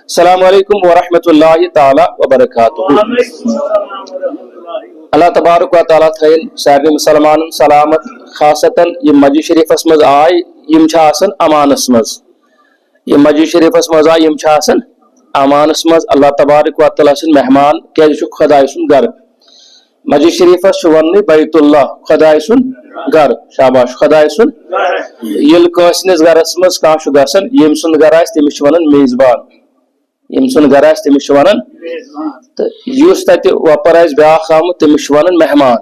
السلام علیکم ورحمۃ اللہ تعالی وبرکاتہ. اللہ تبارک و تعالیٰ تھین سارے مسلمان سلامت خاصتاً یہ مسجد شریفس مز آئی یم امانس مز یہ مسجد شریفس مز آئی یم امانس مز اللہ تبارک و تعالیٰ سن مہمان کیازِ چھُ خدائے سُنٛد گھر. مسجد شریفس چھُ وننٕے بیت اللہ خدائے سُنٛد گھر. شاباش خدائے سُنٛد ییٚلہِ کٲنٛسہِ ہٕنٛدِس گرس منٛز کانٛہہ چھُ گژھان ییٚمہِ سُنٛد گھر آسہِ تٔمِس چھِ ونان میزبان. یم سن گھر آسہِ تٔمِس چھِ ونان تہٕ یُس تتہِ وۄپر آسہِ بیٛاکھ آمُت تٔمِس چھِ ونان مہمان.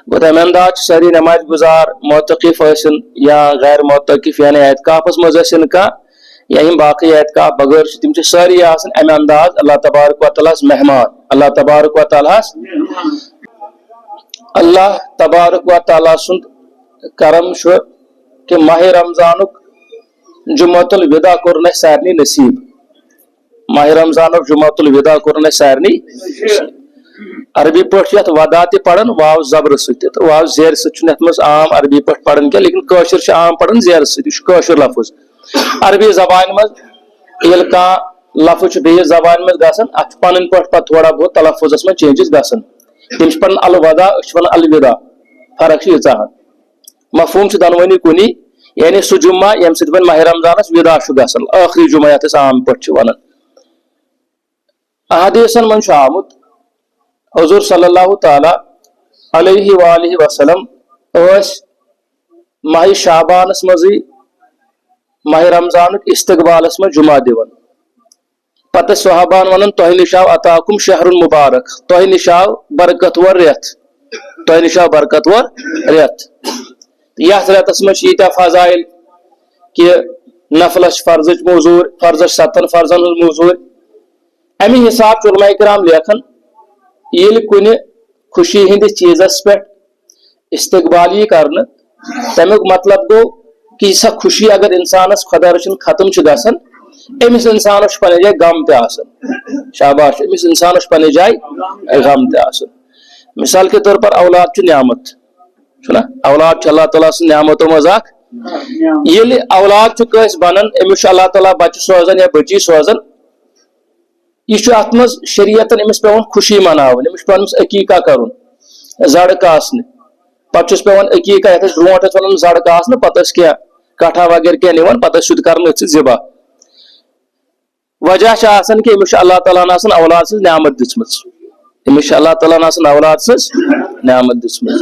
گوٚو تمہِ انداز چھِ سٲری نماز گزار معتقف ٲسِن یا غیر معتقف یعنی اعتکافس منٛز ٲسِن کانٛہہ یا یِم باقٕے اعتکاف بغٲر چھِ تِم چھِ سٲری آسان امہِ انداز اللہ تبارک و تعالیٰ ہس مہمان. اللہ تبارک و تعالیٰ ہس اللہ تبارک و تعالیٰ سُنٛد کرم چھُ کہ ماہ رمضانُک جمعۃ الوداع کوٚرُن اسہِ سارنٕے نصیٖب. ماہ رمضانُک جمعۃ الوداع کوٚرُن اسہِ سارنٕے. عربی پٲٹھۍ چھِ یتھ ودا تہِ پران واو زبرٕ سۭتۍ تہٕ واو زیرِ سۭتۍ چھُنہٕ یتھ منٛز عام عربی پٲٹھۍ پران کینٛہہ لیکن کٲشِر چھِ عام پران زیرِ سۭتۍ. یہِ چھُ کٲشُر لفظ. عربی زبانہِ منٛز ییٚلہِ کانٛہہ لفظ چھُ بیٚیِس زبانہِ منٛز گژھان اتھ چھُ پنٕنۍ پٲٹھۍ پتہٕ تھوڑا بہت تلفظس منٛز چینجز گژھان. تِم چھِ پران الوداع أسۍ چھِ ونان الوداع. فرق چھِ ییٖژاہ مفہوٗم چھُ دۄنوٕنی کُنی یعنی سُہ جمعہ ییٚمہِ سۭتۍ وۄنۍ ماہ رمضانس ودا چھُ گژھان ٲخری جمعہ یتھ أسۍ عام پٲٹھۍ چھِ ونان. احادیثن منٛز چھُ آمُت حضور صلی اللہ تعالیٰ علیہ وآلہ وسلم ٲسۍ ماہ شعبانس منٛزٕے ماہ رمضانُک استقبالس منٛز جمعہ دِوان. پتہٕ ٲسۍ صحابہن ونان تۄہہِ نِش آو اتاکُم شہرُن مُبارک. تۄہہِ نِش آو برکتور رٮ۪تھ. تۄہہِ نِش آو برکتور رٮ۪تھ. یتھ رٮ۪تس منٛز چھِ ییٖتیاہ فضایل کہِ نفلس چھِ فرضٕچ موضوٗر فرضس 7 فرضن ہٕنٛز موضوٗر. امہِ حساب چھُ علماء کرام لیکھان ییٚلہِ کُنہِ خوشی ہٕنٛدِس چیٖزس پٮ۪ٹھ استقبال یی کرنہٕ تمیُک مطلب گوٚو کہ سۄ خوشی اگر انسانس خۄدا رٔچھِنۍ ختم چھِ گژھان أمِس انسانس چھُ پننہِ جایہِ غم تہِ آسان. شاباش أمِس انسانس چھُ پننہِ جایہِ غم تہِ آسان. مثال کے طور پر اولاد چھُ نعمت چھُنہ اولاد چھُ اللہ تعالیٰ سٕنٛز نعمتو منٛز اکھ. ییٚلہِ اولاد چھُ کٲنٛسہِ بنان أمِس چھُ اللہ تعالیٰ بچہِ سوزان یا بٔچی سوزان یہ چھُ اتھ منٛز شریعتن أمِس پیوان خوشی مناوٕنۍ. أمِس چھُ پیوان أمِس عقیٖقہ کرُن زرٕ کاسنہِ. پتہٕ چھُس پیوان عقیٖقہ یتھ أسۍ برونٛٹھ ٲسۍ ونان زرٕ کاسنہٕ پتہٕ ٲسۍ کینٛہہ کٹھا وغیرہ کینٛہہ نِوان پتہٕ ٲسۍ سُہ تہِ کران أتھۍ سۭتۍ ذبح. وجہ چھُ آسان کہ أمِس چھُ اللہ تعالیٰ ہن آسان اولاد سٕنٛز نعمت دِژمٕژ. أمِس چھِ اللہ تعالیٰ ہن آسان اولاد سٕنٛز نعمت دِژمٕژ.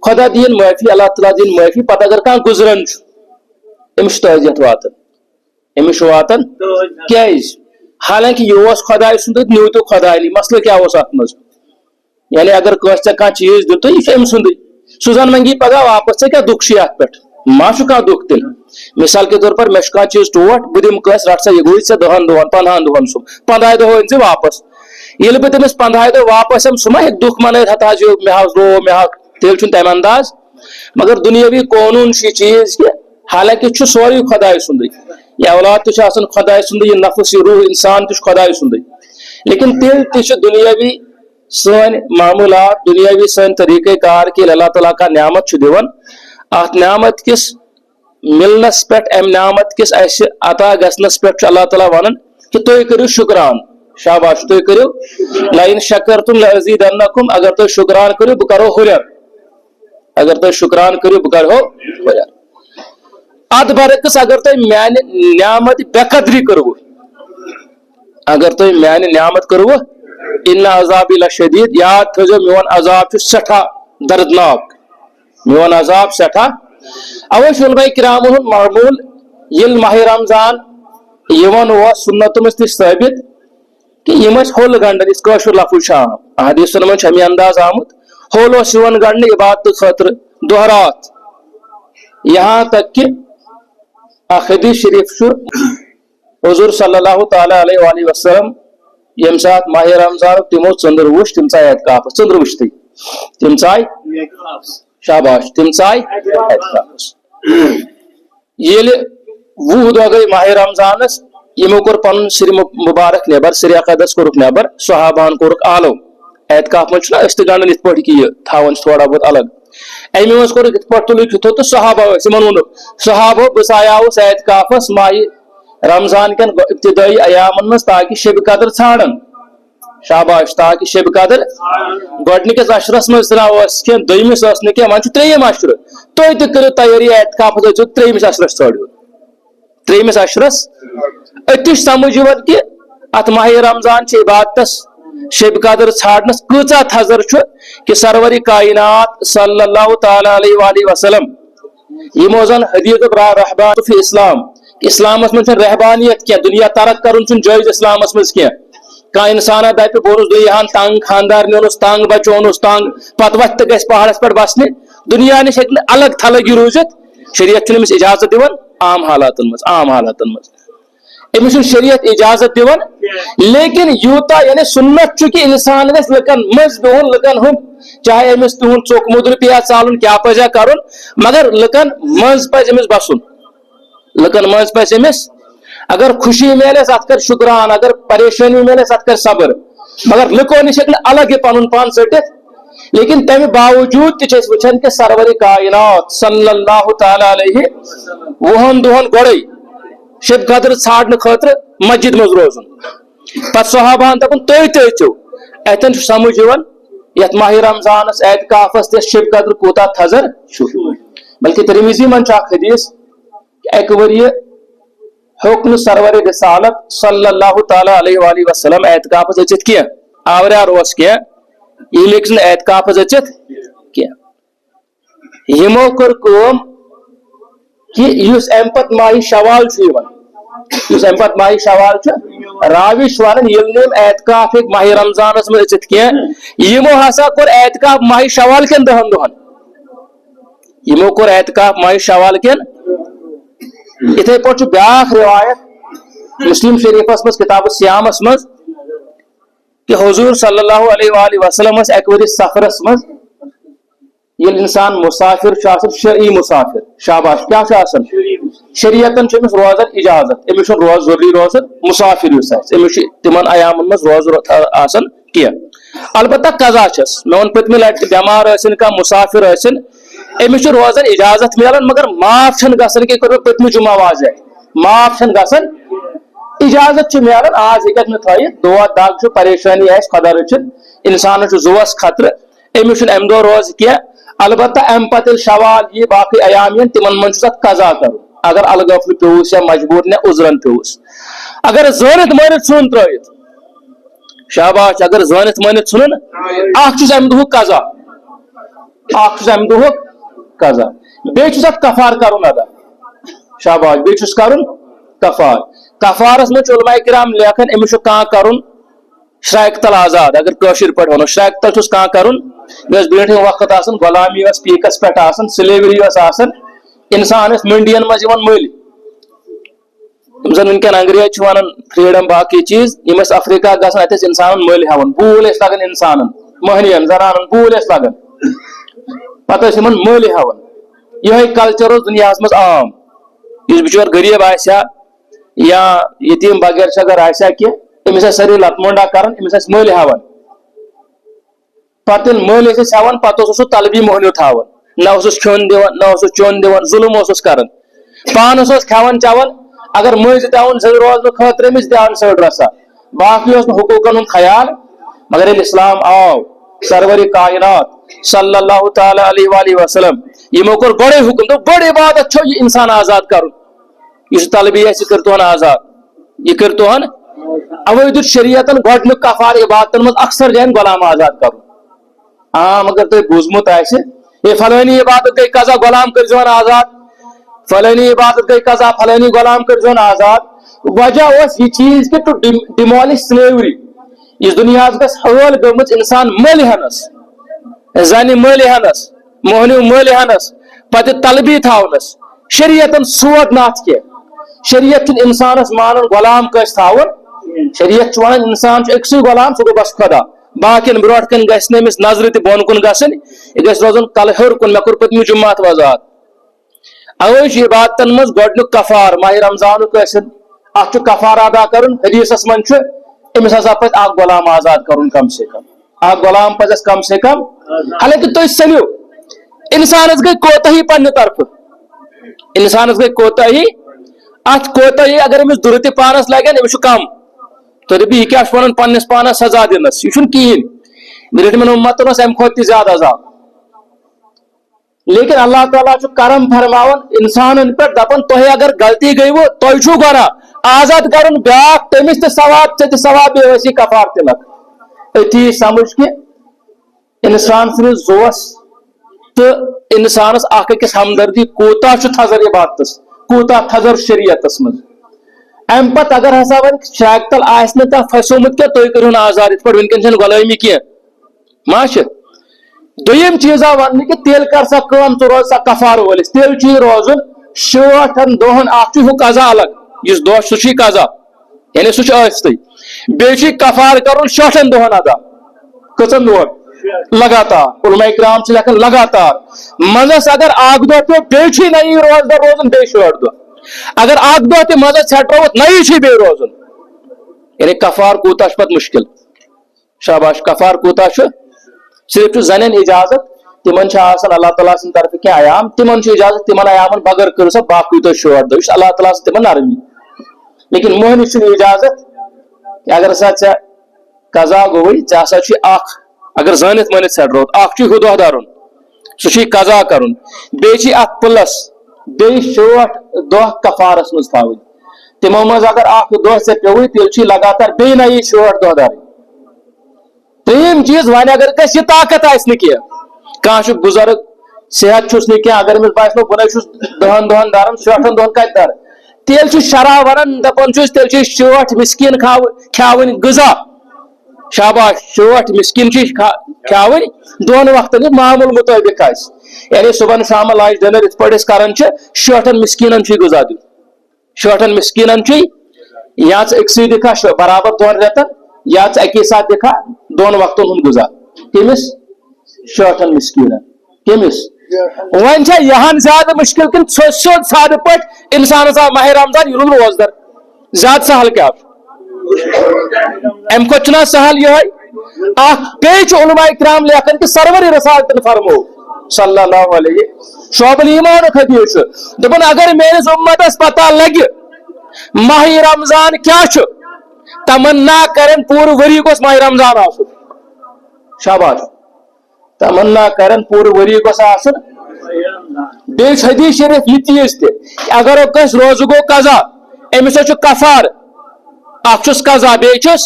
خۄدا دِیِن معٲفی اللہ تعالیٰ دِیِن معٲفی. پتہٕ اگر کانٛہہ گُزران چھُ أمِس چھُ تعزیت واتان. أمِس چھُ واتان کیازِ حالانکہ یہ اوس خۄداے سُنٛدٕے نیوٗ تہٕ خۄداے نی. مسلہٕ کیاہ اوس اتھ منٛز یعنی اگر کٲنٛسہِ ژےٚ کانٛہہ چیٖز دیُتُے یہِ چھُ أمۍ سُنٛدٕے. سُہ زن منگی پگاہ واپس ژےٚ کیاہ دُکھ چھُے اتھ پٮ۪ٹھ ما چھُ کانٛہہ دُکھ تیٚلہِ. مثال کے طور پر مےٚ چھُ کانٛہہ چیٖز ٹوٹھ بہٕ دِمہٕ کٲنٛسہِ رٹ سا یہِ گوٚوُے ژےٚ 10 دۄہن 15 دۄہن سُہ 15 دۄہ أنۍ زِ واپس. ییٚلہِ بہٕ تٔمِس 15 دۄہ واپس یِمہٕ سُہ ما ہیٚکہِ دُکھ منٲیِتھ ہتا حظ مےٚ حظ گوٚو مےٚ حظ تیٚلہِ چھُنہٕ تمہِ انداز. مگر دُنیٲوی قونوٗن چھُ یہِ چیٖز کہِ حالانکہ یہِ چھُ سورُے خۄداے سُنٛدٕے. یہِ اولاد تہِ چھُ آسان خۄداے سُنٛدٕے یہِ نفس یہِ روح انسان تہِ چھُ خۄداے سُنٛدٕے. لیکن تیٚلہِ تہِ چھُ دُنیٲوی سٲنۍ معموٗلات دُنیٲوی سٲنۍ طریٖقے کار کہ ییٚلہِ اللہ تعالیٰ کانٛہہ نعمت چھُ دِوان اتھ نعمت کِس ملنس پٮ۪ٹھ امہِ نعمت کِس اسہِ عطا گژھنس پٮ۪ٹھ چھُ اللہ تعالیٰ ونان کہ تُہۍ کٔرِو شُکران. شاباش تُہۍ کٔرِو لئن شکرتم لأزیدنکم. اگر تُہۍ شُکران کٔرِو بہٕ کرو ہُریر. اگر تُہۍ شُکران کٔرِو بہٕ کرہو ہُریر. اتھ برعکس اگر تُہۍ میانہِ نعمت بے قدری کٔروٕ اگر تُہۍ میانہِ نعمت کٔروٕ ان عذابی لشدید یاد تھٲیزیو میون عذاب چھُ سٮ۪ٹھاہ دردناک. میون عذاب سٮ۪ٹھاہ. اوے چھُ علماء کرامن ہُنٛد معموٗل ییٚلہِ ماہ رمضان یِوان اوس سُنتو منٛز تہِ ثٲبت کہ یِم ٲسۍ ہوٚل گنڈان یُس کٲشُر لفظ چھُ عام احادیثن منٛز چھُ امی انداز آمُت. ہوٚل اوس یِوان گنڈنہٕ عبادتہٕ خٲطرٕ دۄہ راتھ. یہاں تک کہ اکھ حدیث شریف چھُ حضور صلی اللہ تعالیٰ علیہ وآلہ وسلم ییٚمہِ ساتہٕ ماہ رمضانُک تِمو ژٔنٛدٕر وٕچھ تِم ژاے اعتکافس. ژٔنٛدٕر وٕچھتٕے تِم ژاے شاباش تِم ژاے اعتکافس. ییٚلہِ 20 دۄہ گٔے ماہ رمضانس یِمو کوٚر پنُن سِرِ مُبارک نٮ۪بر سِرِ اقدس کوٚرُکھ نٮ۪بر صحابہن کوٚرُکھ آلو. اعتکاف منٛز چھُنہ أسۍ تہِ گنڈان یِتھ پٲٹھۍ کہ یہِ تھاوان چھِ تھوڑا بہت الگ. امہِ منٛز کوٚرُکھ یِتھ پٲٹھۍ تُلٕکھ یِتھو تہٕ صحابہ ٲسۍ یِمن ووٚنُکھ صحابو بہٕ ژایاوُس اعتکافس ماہِ رمضان کن ابتدائی ایامن مز تاکہ شب قدر ژھانڈن شاباش تاکہ شب قدر گۄڈنِکِس اشرس مز تراوس کینٛہہ دوٚیمِس ٲس نہٕ کینٛہہ وۄنۍ چھُ ترٛیٚیِم اشرٕ تُہۍ تہِ کٔرِو تیٲری اعتکافس ٲسِو ترٛیٚیمِس اشرس ژھٲنٛڈِو ترٛیٚیمِس اشرس أتی چھُ سمجھ یِوان کہِ اتھ ماہ رمضان چھِ عبادتس شب قدر ژھانڈنس کۭژاہ تھزر چھُ کہ سرور کائنات صلی اللہ تعالیٰ علیہ وآلہ وسلم یمو زن حدیث رہبان فی اسلام اسلامس من رہبانیت کی دنیا ترک کرن جائز اسلامس من کی کان انسان دپ بونس دہان تنگ خاندار نونس تنگ بچہ اونس تنگ پتہ وتھ گھس پہاڑس پہ بسنے دنیا نش ہیکہ الگ تھلگ روزت شریعت امس اجازت دِوان عام حالاتن مز امس شریعت اجازت دِوان لیکن یوتا یعنی سنت کہ انسان گھس لکن مز بہن لکن ہم چاہے امس تہد ژوک مدر پیا ژالن کیا پزیا کرن مگر لکن مز پز امس بسن لکن مز پز امس اگر خوشی میلس ات کر شکران اگر پریشانی میلس ات کر صبر مگر لکو نش الگ پن پان ژٹتھ لیکن تمہ باوجود تہ وچھان کہ سرور کائنات صلی اللہ تعالی علیہ وہن دہن گوڑے شب قدر ژھانڈنے خاطر مسجد مز روزن پتہ صحابہن دپن تُہۍ تہِ أژِو اتن سمجھ یوان یتھ ماہ رمضانس اعتکافس تہ شب قدر کوتاہ تھزر بلکہ ترمذی من اخ حدیث اکہ ؤریہ حکم سرور رسالت صلی اللہ تعالی علیہ وآلہ وسلم اعتکافس أژِتھ کی آوریار اوس کی یہ لیکن اعتکافس أژِتھ کی یمو کر کٲم کہ یس ام پت ماہ شوال یس ام پت ماہ شوال راوش ونان یل نم اعتکاف ماہ رمضانس من أژِتھ کی یمو ہسا کور اعتکاف ماہ شوال کن دہن دہن یمو کور اعتکاف ماہ شوال کن اتھے پہ بیاکھ روایت مسلم شریفس مز کتاب سیامس مز کہ حضور صلی اللہ علیہ وآلہ وسلم اک ؤری سفرس مز یل انسان مسافر شرعی مسافر شاباش کیا شریعتن امس روزن اجازت امس روز ضروری روزن مسافر امس تمن ایامن مز روز آسان کی البتہ قضا چھس مے ون پتمہ لٹہ بیمار ٲسِن کانٛہہ مسافر ٲسِن امس روزن اجازت ملان مگر معاف چھن گژھان کہ کر پتمہ جمعہ واضح معاف چھن گژھان اجازت چھ ملان آج ہیکت نہ تھٲیِتھ دود دگ چھ پریشانی آسہِ خدا رٔچھِن انسان چھ زُوس خطرٕ امس چھُنہٕ امہِ دۄہ روز کینٛہہ البتہ ام پتہ شوال یہ باقی ایام ین تمن من چھ قضا کرُن اگر الغفل پیوس یا مجبور نے عذرن پیوس اگر زٲنِتھ مٲنِتھ ژھُن ترٲیِتھ شاباش اگر زٲنِتھ مٲنِتھ ژھُنن اکھ چھُس امہِ دۄہُک قضا اکھ چھُس امہِ دۄہُک قضا بیٚیہِ چھُس اتھ کفار کرُن ادا شاباش بیٚیہِ چھُس کرُن کفارس منٛز چھُ علماء کرام لیکھان أمِس چھُ کانٛہہ کرُن شرائق تل آزاد اگر کٲشِر پٲٹھۍ ونو شرائق تل چھُس کانٛہہ کرُن یۄس برٛونٛٹھِم وقت آسان غلامی ٲس پیٖکس پٮ۪ٹھ آسان سلیوری ٲس آسان انسان ٲسۍ منڈین منٛز یِوان مٔلۍ یِم زن وٕنکٮ۪ن انگریز چھِ ونان فریڈم باقٕے چیٖز یِم ٲسۍ افریقہ گژھان اتہِ ٲسۍ انسانن مٔلۍ ہٮ۪وان بوٗلۍ ٲسۍ لگان انسانن مٔہنِین زنانن بوٗلۍ ٲسۍ لگان پتہٕ ٲسۍ یِمن مٔلۍ ہٮ۪وان یِہوے کلچر اوس دُنیاہس منٛز عام یُس بِچور غریٖب آسہِ ہا یا یتیٖم بغیر اگر آسہِ ہا کینٛہہ أمِس ٲسۍ سٲری لت مونڈا کران أمِس ٲسۍ مٔلۍ ہٮ۪وان پتہٕ ییٚلہِ مٔلۍ ٲسۍ ہٮ۪وان پتہٕ اوسُس سُہ طلبی مۄہنیوٗ تھاوان نہ اوسُس کھیوٚن دِوان نہ اوسُس چوٚن دِوان ظُلم اوسُس کران پانس اوس کھٮ۪وان چٮ۪وان اگر مٔنٛزۍ دِوان زٕ روزنہٕ خٲطرٕ أمِس دِوان سٔڑ رژھا باقٕے اوس نہٕ حقوٗقن ہُنٛد خیال مگر ییٚلہِ اسلام آو سرور کائنات صلی اللہ تعالی علیہ وآلہ وسلم یمو کوٚر گۄڈے حکم دوٚپ بٔڑ عبادت چھو یہِ انسان آزاد کرُن یُس طلبی آسہِ یہِ کٔرۍتوہن آزاد یہِ کٔرۍتوہن اوے دیُت شریعتن گۄڈنیُک کفار عبادتن منٛز اکثر جاین غلام آزاد کرُن عام اگر تۄہہِ بوٗزمُت آسہِ ہے فلٲنی عبادت گٔے قضا غلام کٔرۍزِہون آزاد فلٲنی عبادت گٔے قضا فلٲنی غلام کٔرۍزِہون آزاد وجہ اوس یہِ چیٖز کہِ ٹُو ڈِمالِش سلیوری یُس دُنیاہس گژھِ حٲل گٔمٕژ انسان مٔلۍ ہٮ۪نس زنہِ مٔلۍ ہٮ۪نس مۄہنیوٗ مٔلۍ ہٮ۪نس پتہٕ طلبی تھاونس شریعتن سوگ نہٕ اتھ کینٛہہ شریعت چھُنہٕ انسانس مانان غلام کٲنٛسہِ تھاوُن شریعت چھُ ونان انسان چھُ أکسٕے غلام سُہ گوٚو بس خدا باقین برونٛٹھ کن گژھِ نہٕ أمِس نظرِ تہِ بۄن کُن گژھٕنۍ یہِ گژھِ روزُن کلہٕ ہیوٚر کُن مےٚ کوٚر پٔتمہِ جُمعات وضاحت اوے چھُ عبادتن منٛز گۄڈنیُک کفار ماہ رمضانُک ٲسِن اتھ چھُ کفار ادا کرُن حدیثس منٛز چھُ أمِس ہسا پزِ اکھ غلام آزاد کرُن کم سے کم اکھ غلام پزٮ۪س کم سے کم حالانکہِ تُہۍ سٔلِو انسانس گٔے کوتاہی پننہِ طرفہٕ انسانس گٔے کوتاہی ات کوتا یہ اگر امس درت پانس لگن امس کم تو دپی یہ کیا ون پنس پانس سزا دنس یہ کہین رٹمن امتن ام کھت زیادہ عذاب لیکن اللہ تعالیٰ کرم فرماون انسان پہ دپان تہ اگر غلطی گئی وہ تہ چھو گرا آزاد کرن بیاکھ تمس تہ ثواب ژے تہ ثواب بیٚیہِ ٲسی کفار تلک أتی سمجھ کہ انسان سٕنٛدِس زوس تو انسانس اکھ أکِس ہمدردی کوتاہ چھُ تھزر عبادتس کوتاہ تھزر شریعتس منٛز ام پتہ اگر ہسا ون شاک تل آس نہ تتھ پھسومت کینٛہہ تُہۍ کٔرِو نہٕ آزاد یِتھ پٲٹھۍ وٕنکٮ۪ن چھنہٕ غلٲمی کینٛہہ ماشا دوٚیِم چیٖزا وننہٕ کہِ تیٚلہِ کر سا کٲم ژٕ روز سا کفار وٲلِس تیٚلہِ چھُے روزُن 60 دۄہن اکھ چھُ ہُہ قضا الگ یُس دۄہ سُہ چھُے قضا یعنی سُہ چھُ ٲسۍتٕے بیٚیہِ چھُے کفار کرُن 60 دۄہن ادا کٔژن دۄہن لگاتار علماء کرام چھِ لیکھان لگاتار منٛزس اگر اکھ دۄہ پیوٚو بیٚیہِ چھُے نٔیی روزدار روزُن بیٚیہِ 60 دۄہ اگر اکھ دۄہ تہِ منٛزس ژھٮ۪ٹرووُتھ نٔیی چھُے بیٚیہِ روزُن یعنی کفار کوٗتاہ چھُ پتہٕ مُشکل شاباش کفار کوٗتاہ چھُ صرف چھُ زنٮ۪ن اجازت تمن چھِ آسان اللہ تعالیٰ سٕنٛدِ طرفہٕ کینٛہہ ایام تمن چھُ اجازت تمن ایامن بغٲر کٔرِو سا باقٕے تُہۍ 60 دۄہ یہِ چھُ اللہ تعالیٰ سٕنٛز تمن نرمی لیکن مۄہنِس چھُنہٕ اجازت کہ اگر ہسا ژےٚ قضا گوٚوٕے ژےٚ ہسا چھُے اکھ اگر زٲنِتھ مٲنِتھ ژھٮ۪ٹرووُتھ اکھ چھُے ہُہ دۄہ درُن سُہ چھُے قضا کرُن بیٚیہِ چھُے اتھ پلس بیٚیہِ 60 دۄہ کفارس منٛز تھاوٕنۍ تمو منٛز اگر اکھ دۄہ ژےٚ پیوٚوُے تیٚلہِ چھُے لگاتار بیٚیہِ نٔیی 60 دۄہ درٕنۍ ترٛیٚیِم چیٖز وۄنۍ اگر کٲنٛسہِ یہِ طاقت آسہِ نہٕ کینٛہہ کانٛہہ چھُ بُزرگ صحت چھُس نہٕ کینٛہہ اگر أمِس باسہِ بہٕ چھُس 10 دۄہن دران 60 دۄہن کتہِ درٕ تیٚلہِ چھُ شرح ونان دپان چھُس تیٚلہِ چھِ 60 مسکیٖن کھیاوٕنۍ غذا شاباش 60 مسکیٖن چھِ کھیاوٕنۍ 2 وقتن یہِ معموٗل مُطٲبق آسہِ یعنی صبحن شامن لنچ ڈنر یِتھ پٲٹھۍ أسۍ کران چھِ 60 مسکیٖنن چھُے غذا دیُن 60 مسکیٖنن چھُے یا ژٕ أکسٕے دِکھا برابر 2 رٮ۪تن یا ژٕ اکی ساتہٕ دِکھا 2 وقتن ہُنٛد غذا کٔمِس 60 مسکیٖنن کٔمِس وۄنۍ چھا یہن زیادٕ مُشکل کِنہٕ سیوٚد سادٕ پٲٹھۍ انسانس آو ماہِ رمضان یہِ روٗد روزدر زیادٕ سہل کیٛاہ امہِ کھۄتہٕ چھُنہ سہل یِہوے اکھ بیٚیہِ چھُ علماء کرام لیکھان کہِ سرور رسالتن فرمو صلی اللہ علیہ شعب الایمانُک حدیث چھُ دپان اگر میٲنِس اُمتس پتہ لگہِ ماہِ رمضان کیٛاہ چھُ تمنا کرن پوٗرٕ ؤری گوٚژھ ماہِ رمضان آسُن شاباش تمنا کرن پوٗرٕ ؤری گوٚژھ آسُن بیٚیہِ چھُ حدیث شریف یہِ چیٖز تہِ اگر کٲنٛسہِ روزٕ گوٚو قضا أمِس چھُ کفار اکھ چھُس قضا بیٚیہِ چھُس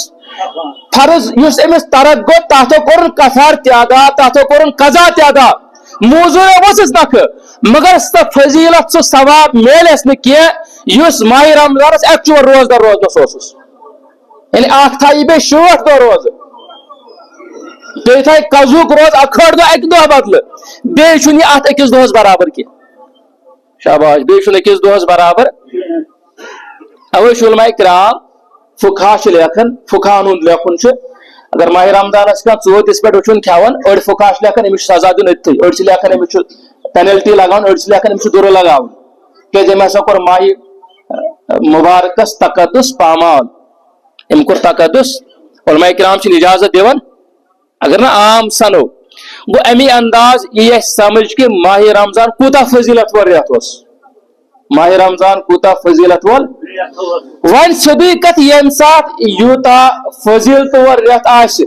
فرض یُس أمِس ترک گوٚو تتھ کوٚرُن کفار تہِ ادا تتھ کوٚرُن قضا تہِ ادا موضوٗر ؤژھٕس نکھٕ مگر سۄ فضیلت سُہ ثواب میلٮ۪س نہٕ کینٛہہ یُس ماہِ رمضانس ایکچُول روزدار روزنس اوسُس یعنی اکھ تھایہِ بیٚیہِ 60 دۄہ روزٕ بیٚیہِ تھایہِ قضوُک روز 61 دۄہ اکہِ دۄہ بدلہٕ بیٚیہِ چھُنہٕ یہِ اتھ أکِس دۄہس برابر کینٛہہ شاباش بیٚیہِ چھُنہٕ أکِس دۄہس برابر اوے چھُ علماء کرام فقہا چھِ لیکھان فقہن ہُنٛد لیکھُن چھُ اگر ماہِ رمضانس کانٛہہ ژوٗرِس پٮ۪ٹھ وٕچھُن کھٮ۪وان أڑۍ فقہا چھِ لیکھان أمِس چھُ سزا دیُن أتتھٕے أڑۍ چھِ لیکھان أمِس چھُ پینلٹی لگاوُن أڑۍ چھِ لیکھان أمِس چھُ دُرٕ لگاوُن کیازِ أمۍ ہسا کوٚر ماہِ مُبارکس تقدس پامال أمۍ کوٚر تقدس علماء کرام چھِنہٕ اجازت دِوان اگر نہٕ عام سنو گوٚو امی انداز یی اَسہِ سمجھ کہ ماہِ رمضان کوٗتاہ فضیلت وول رٮ۪تھ اوس ماہِ رمضان کوٗتاہ فضیلت وول وۄنۍ سیٚودُے کتھ ییٚمہِ ساتہٕ یوٗتاہ فضیلتہٕ وول رٮ۪تھ آسہِ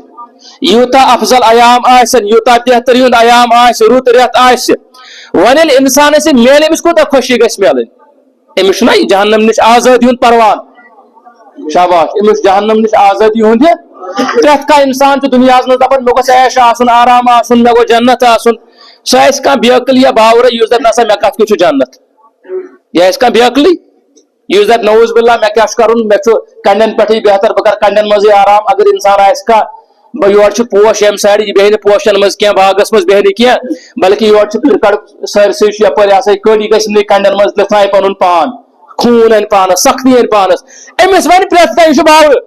یوٗتاہ افضل ایام آسن یوٗتاہ بہتری ہُنٛد ایام آسہِ رُت رٮ۪تھ آسہِ وۄنۍ ییٚلہِ انسانس یہِ میلہِ أمِس کوٗتاہ خوشی گژھِ میلٕنۍ أمِس چھُنہ یہِ جہنم نِش آزٲدی ہُنٛد پروان شاباش أمِس جہنم نِش آزٲدی ہُنٛد یہِ پرٛٮ۪تھ کانٛہہ انسان چھُ دُنیاہس منٛز دپان مےٚ گوٚژھ عیش آسُن آرام آسُن مےٚ گوٚژھ جنت آسُن سُہ آسہِ کانٛہہ بیقل یا باورٕ یُس دپہِ نسا مےٚ کتھ کیُتھ چھُ جنت یہِ آسہِ کانٛہہ بیقلٕے یُس دپہِ نعوذ باللہ مےٚ کیٛاہ چھُ کرُن مےٚ چھُ کنڈٮ۪ن پٮ۪ٹھٕے بہتر بہٕ کرٕ کنڈٮ۪ن منٛزٕے آرام اگر انسان آسہِ کانٛہہ بہٕ یورٕ چھِ پوش ییٚمہِ سایڈٕ یہِ بیٚہہِ نہٕ پوشن منٛز کینٛہہ باغس منٛز بیٚہہِ نہٕ کینٛہہ بلکہِ یورٕ چھِ کرکٹ سٲرسٕے چھُ یپٲرۍ آسان کٔڑ یہِ گژھِ نہٕ کنڈٮ۪ن منٛز لِتھرایہِ پنُن پان خوٗن انہِ پانس سختی انہِ پانس أمِس ونہِ پرٛٮ۪تھ کانٛہہ یہِ چھُ باورٕ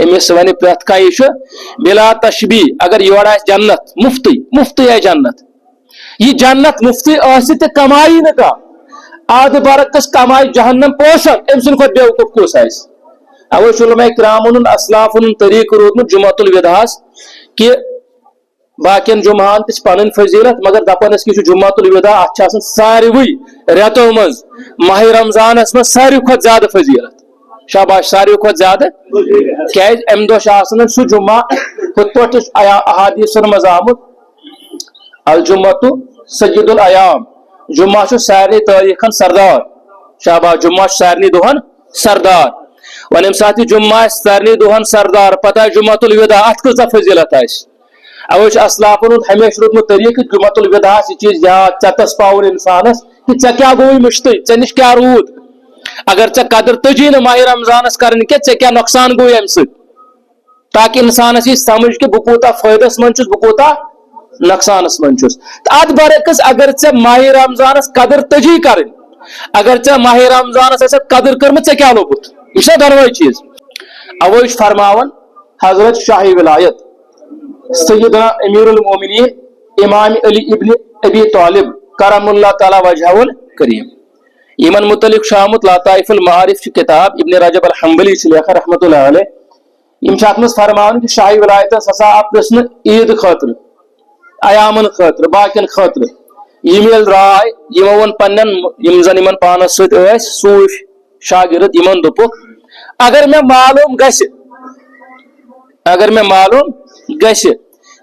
أمِس ونہِ پرٛٮ۪تھ کانٛہہ یہِ چھُ بلا تشبیہ اگر یورٕ آسہِ جنت مفتٕے آسہِ جنت یہِ جنت مفتٕے ٲسہِ تہِ کمایی نہٕ کانٛہہ آدٕ برعکس کمایہِ جہنم پوشن أمۍ سٕنٛدِ کھۄتہٕ بیوقوٗف کُس آسہِ اوے چھُ علماء کرامن ہُنٛد اسلافن ہُنٛد طریٖقہٕ روٗدمُت جمعۃ الوداعس کہِ باقین جمعان تہ پن فضیلت مگر دپان کہ جمعۃ الوداع ات ساروی ریتو مز ماہ رمضانس مز ساروی کھت زیادہ فضیلت شاباش ساروی کھت زیادہ کیاز ام دہ سہ جمعہ ہت پہ احادیثن مز آمت الجمعۃ سید الایام جمعہ سارے تاریخن سردار شاباش جمعہ سارے دہن سردار ون یم سات جمعہ سارے دہن سردار پتہ جمعۃ الوداع ات کۭژاہ فضیلت اوے اسلافن ہمیشہ روٗدمُت طریقہ جمعۃ الوداع یہ چیز یاد ژتس پاؤن انسانس کہ ژے کیا گوی مشتٕے ژے نش کیا روٗد اگر ژے قدر تجی نہٕ ماہ رمضانس کرن کی ژے کیا نقصان گوی امہ سۭتۍ تاکہ انسانس یہ سمجھ کہ بہ کوتاہ فٲیدس منٛز چھُس بہ کوتاہ نقصانس منٛز چھُس تہٕ اتھ برعکس اگر ژے ماہ رمضانس قدر تجی کرٕنۍ اگر ژے ماہ رمضانس آسہِ قدر کٔرمٕژ ژے کیا لوٚبُتھ یہ چھا دۄنوے چیز اوے چھُ فرماوان حضرت شاہ ولایت سیدنا امیر المومنین امام علی ابن ابی طالب کرم اللہ تعالی وجہہ الکریم یمن متعلق شامت لطائف المعارف کی کتاب ابن رجب الحنبلی لکھا رحمۃ اللہ علیہ یم ات مز فرمان کہ شاہ ولایت ہسا آپ عید خاطر ایامن خاطر باقین خاطر یمیل رائے یمو ون پنن یم زن یمن پانس سۭتۍ ٲسۍ صوف شاگرد یمن دوٚپُکھ اگر مے معلوم گژھِ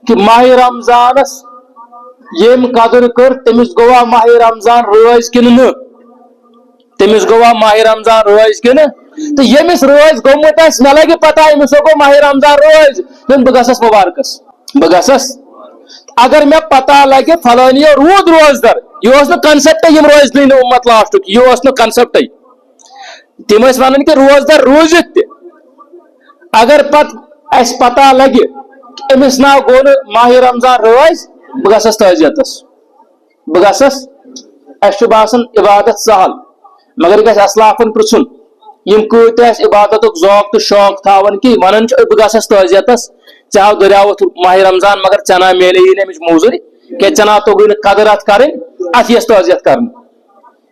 کہ ماہ رمضانس یم قدر کر تمس گوا ماہ رمضان روز کن نہ تمس گوا ماہ رمضان روز کن تو یمس روز گومت آس مے لگہ پتہ امس گو ماہ رمضان روز بہ گژھس مبارکس بہ گژھس اگر مے پتہ لگہ فلانی رود روزدر یہ نا کنسپٹ یم روز دین امت لاسٹک یہ نا کنسپٹ تم ون کہ روزدر روزت تہ اگر پت اس پتہ لگہ امس نا گو ماہ رمضان روز بہ گژھس تعزیتس بہ گژھس اس باسان عبادت سہل مگر گژھِ اسلافن پرژھُن یم کۭتۍ ٲسۍ عبادتُک ذوق تو شوق تھاون کہ ونان بہ گژھس تعزیتس ژےٚ آو دریاوت ماہ رمضان مگر ژےٚ نا میلے امچ موزوٗرۍ کہ ژےٚ نا توٚگُے نہٕ قدر اتھ کرٕنۍ اتھ یس تعزیت کرنہٕ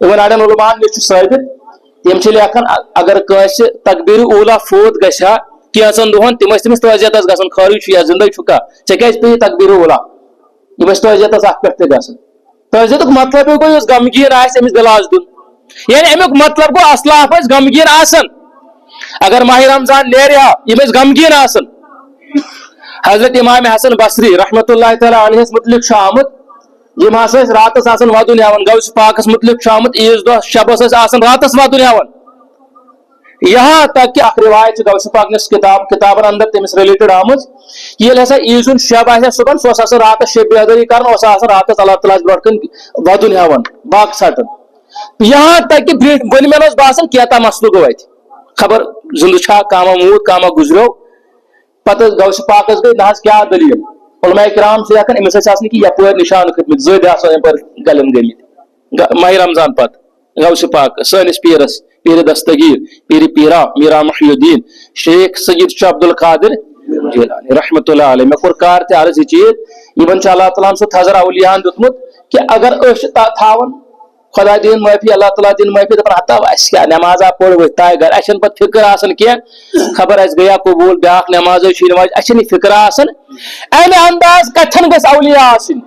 اِون اڑٮ۪ن علماءن نش چھُ ثٲبت تم چھِ لیکھان اگر کٲنٛسہِ تکبیر اولا فوت گژھِ ہا کینٛژن دۄہن تم ٲسۍ تٔمِس تعزیتس گژھان خٲرٕے چھُ یا زندے چھُ کانٛہہ ژےٚ کیازِ پیٚیہِ تکبیر اولا یم ٲسۍ تعزیتس اتھ پٮ۪ٹھ تہِ گژھان تعزیتُک مطلب گوٚو یُس غمگیٖن آسہِ أمِس دِلاس دیُن یعنی امیُک مطلب گوٚو اسلاف ٲسۍ غمگیٖن آسان اگر ماہ رمضان نیرِ ہا یم ٲسۍ غمگیٖن آسان حضرت امام حسن بصری رحمۃ اللہ تعالی علیہس متعلق چھُ آمُت یم ہسا ٲسۍ راتس آسان ودُن ہیٚوان غوث پاکس متعلق چھُ آمُت عیٖذ دۄہ شبس ٲسۍ آسان راتس ودُن ہیٚوان یہاں تک کہ اخ روایت غوث پاک نس کتابن اندر تمس رلیٹڈ آمٕژ ییٚلہِ ہسا عیٖذ ہُنٛد شب آسہِ صبحن سُہ آسان راتس شب بیدٲری کران آسان راتس اللہ تعالیٰ برونٛٹھ کن ودُن ہیٚوان باغ ژھٹان یہاں تک کہ بٔنۍ مین اوس باسان کینٛژھا مسلہٕ گوٚو اتہِ خبر زندٕ چھا کاما موٗد کاما گُزریو پتہٕ غوث پاکس گٔے نہ حظ کیاہ دلیٖل علماء کرام چھِ لیکھان أمِس ٲسۍ آسان کہ یپٲرۍ نشانہٕ کھٔتمٕتۍ زٔدۍ آسان یپٲرۍ گلٮ۪ن گٔمٕتۍ ماہ رمضان پتہٕ غوث پاک سٲنِس پیٖرس پیر دستگیر پیر پیرا میرا محی الدین شیخ سید شاہ عبد القادر جیلانی رحمۃ اللہ علیہ مے کور کار تہ عرض یہ چیز یہ اللہ تعالیٰ سو تھزر اولیاء دیتمت کہ اگر تھاون خدا دین معافی اللہ تعالیٰ دین معافی دپان ہتا اس کیا نمازا پڑھ وتھاے گھر اچھن پت فکر آسان کی خبر اس گیا قبول بیاکھ نماز نماز اچھن فکر آسان امہ انداز کتھن گژھِ اولیاء آسن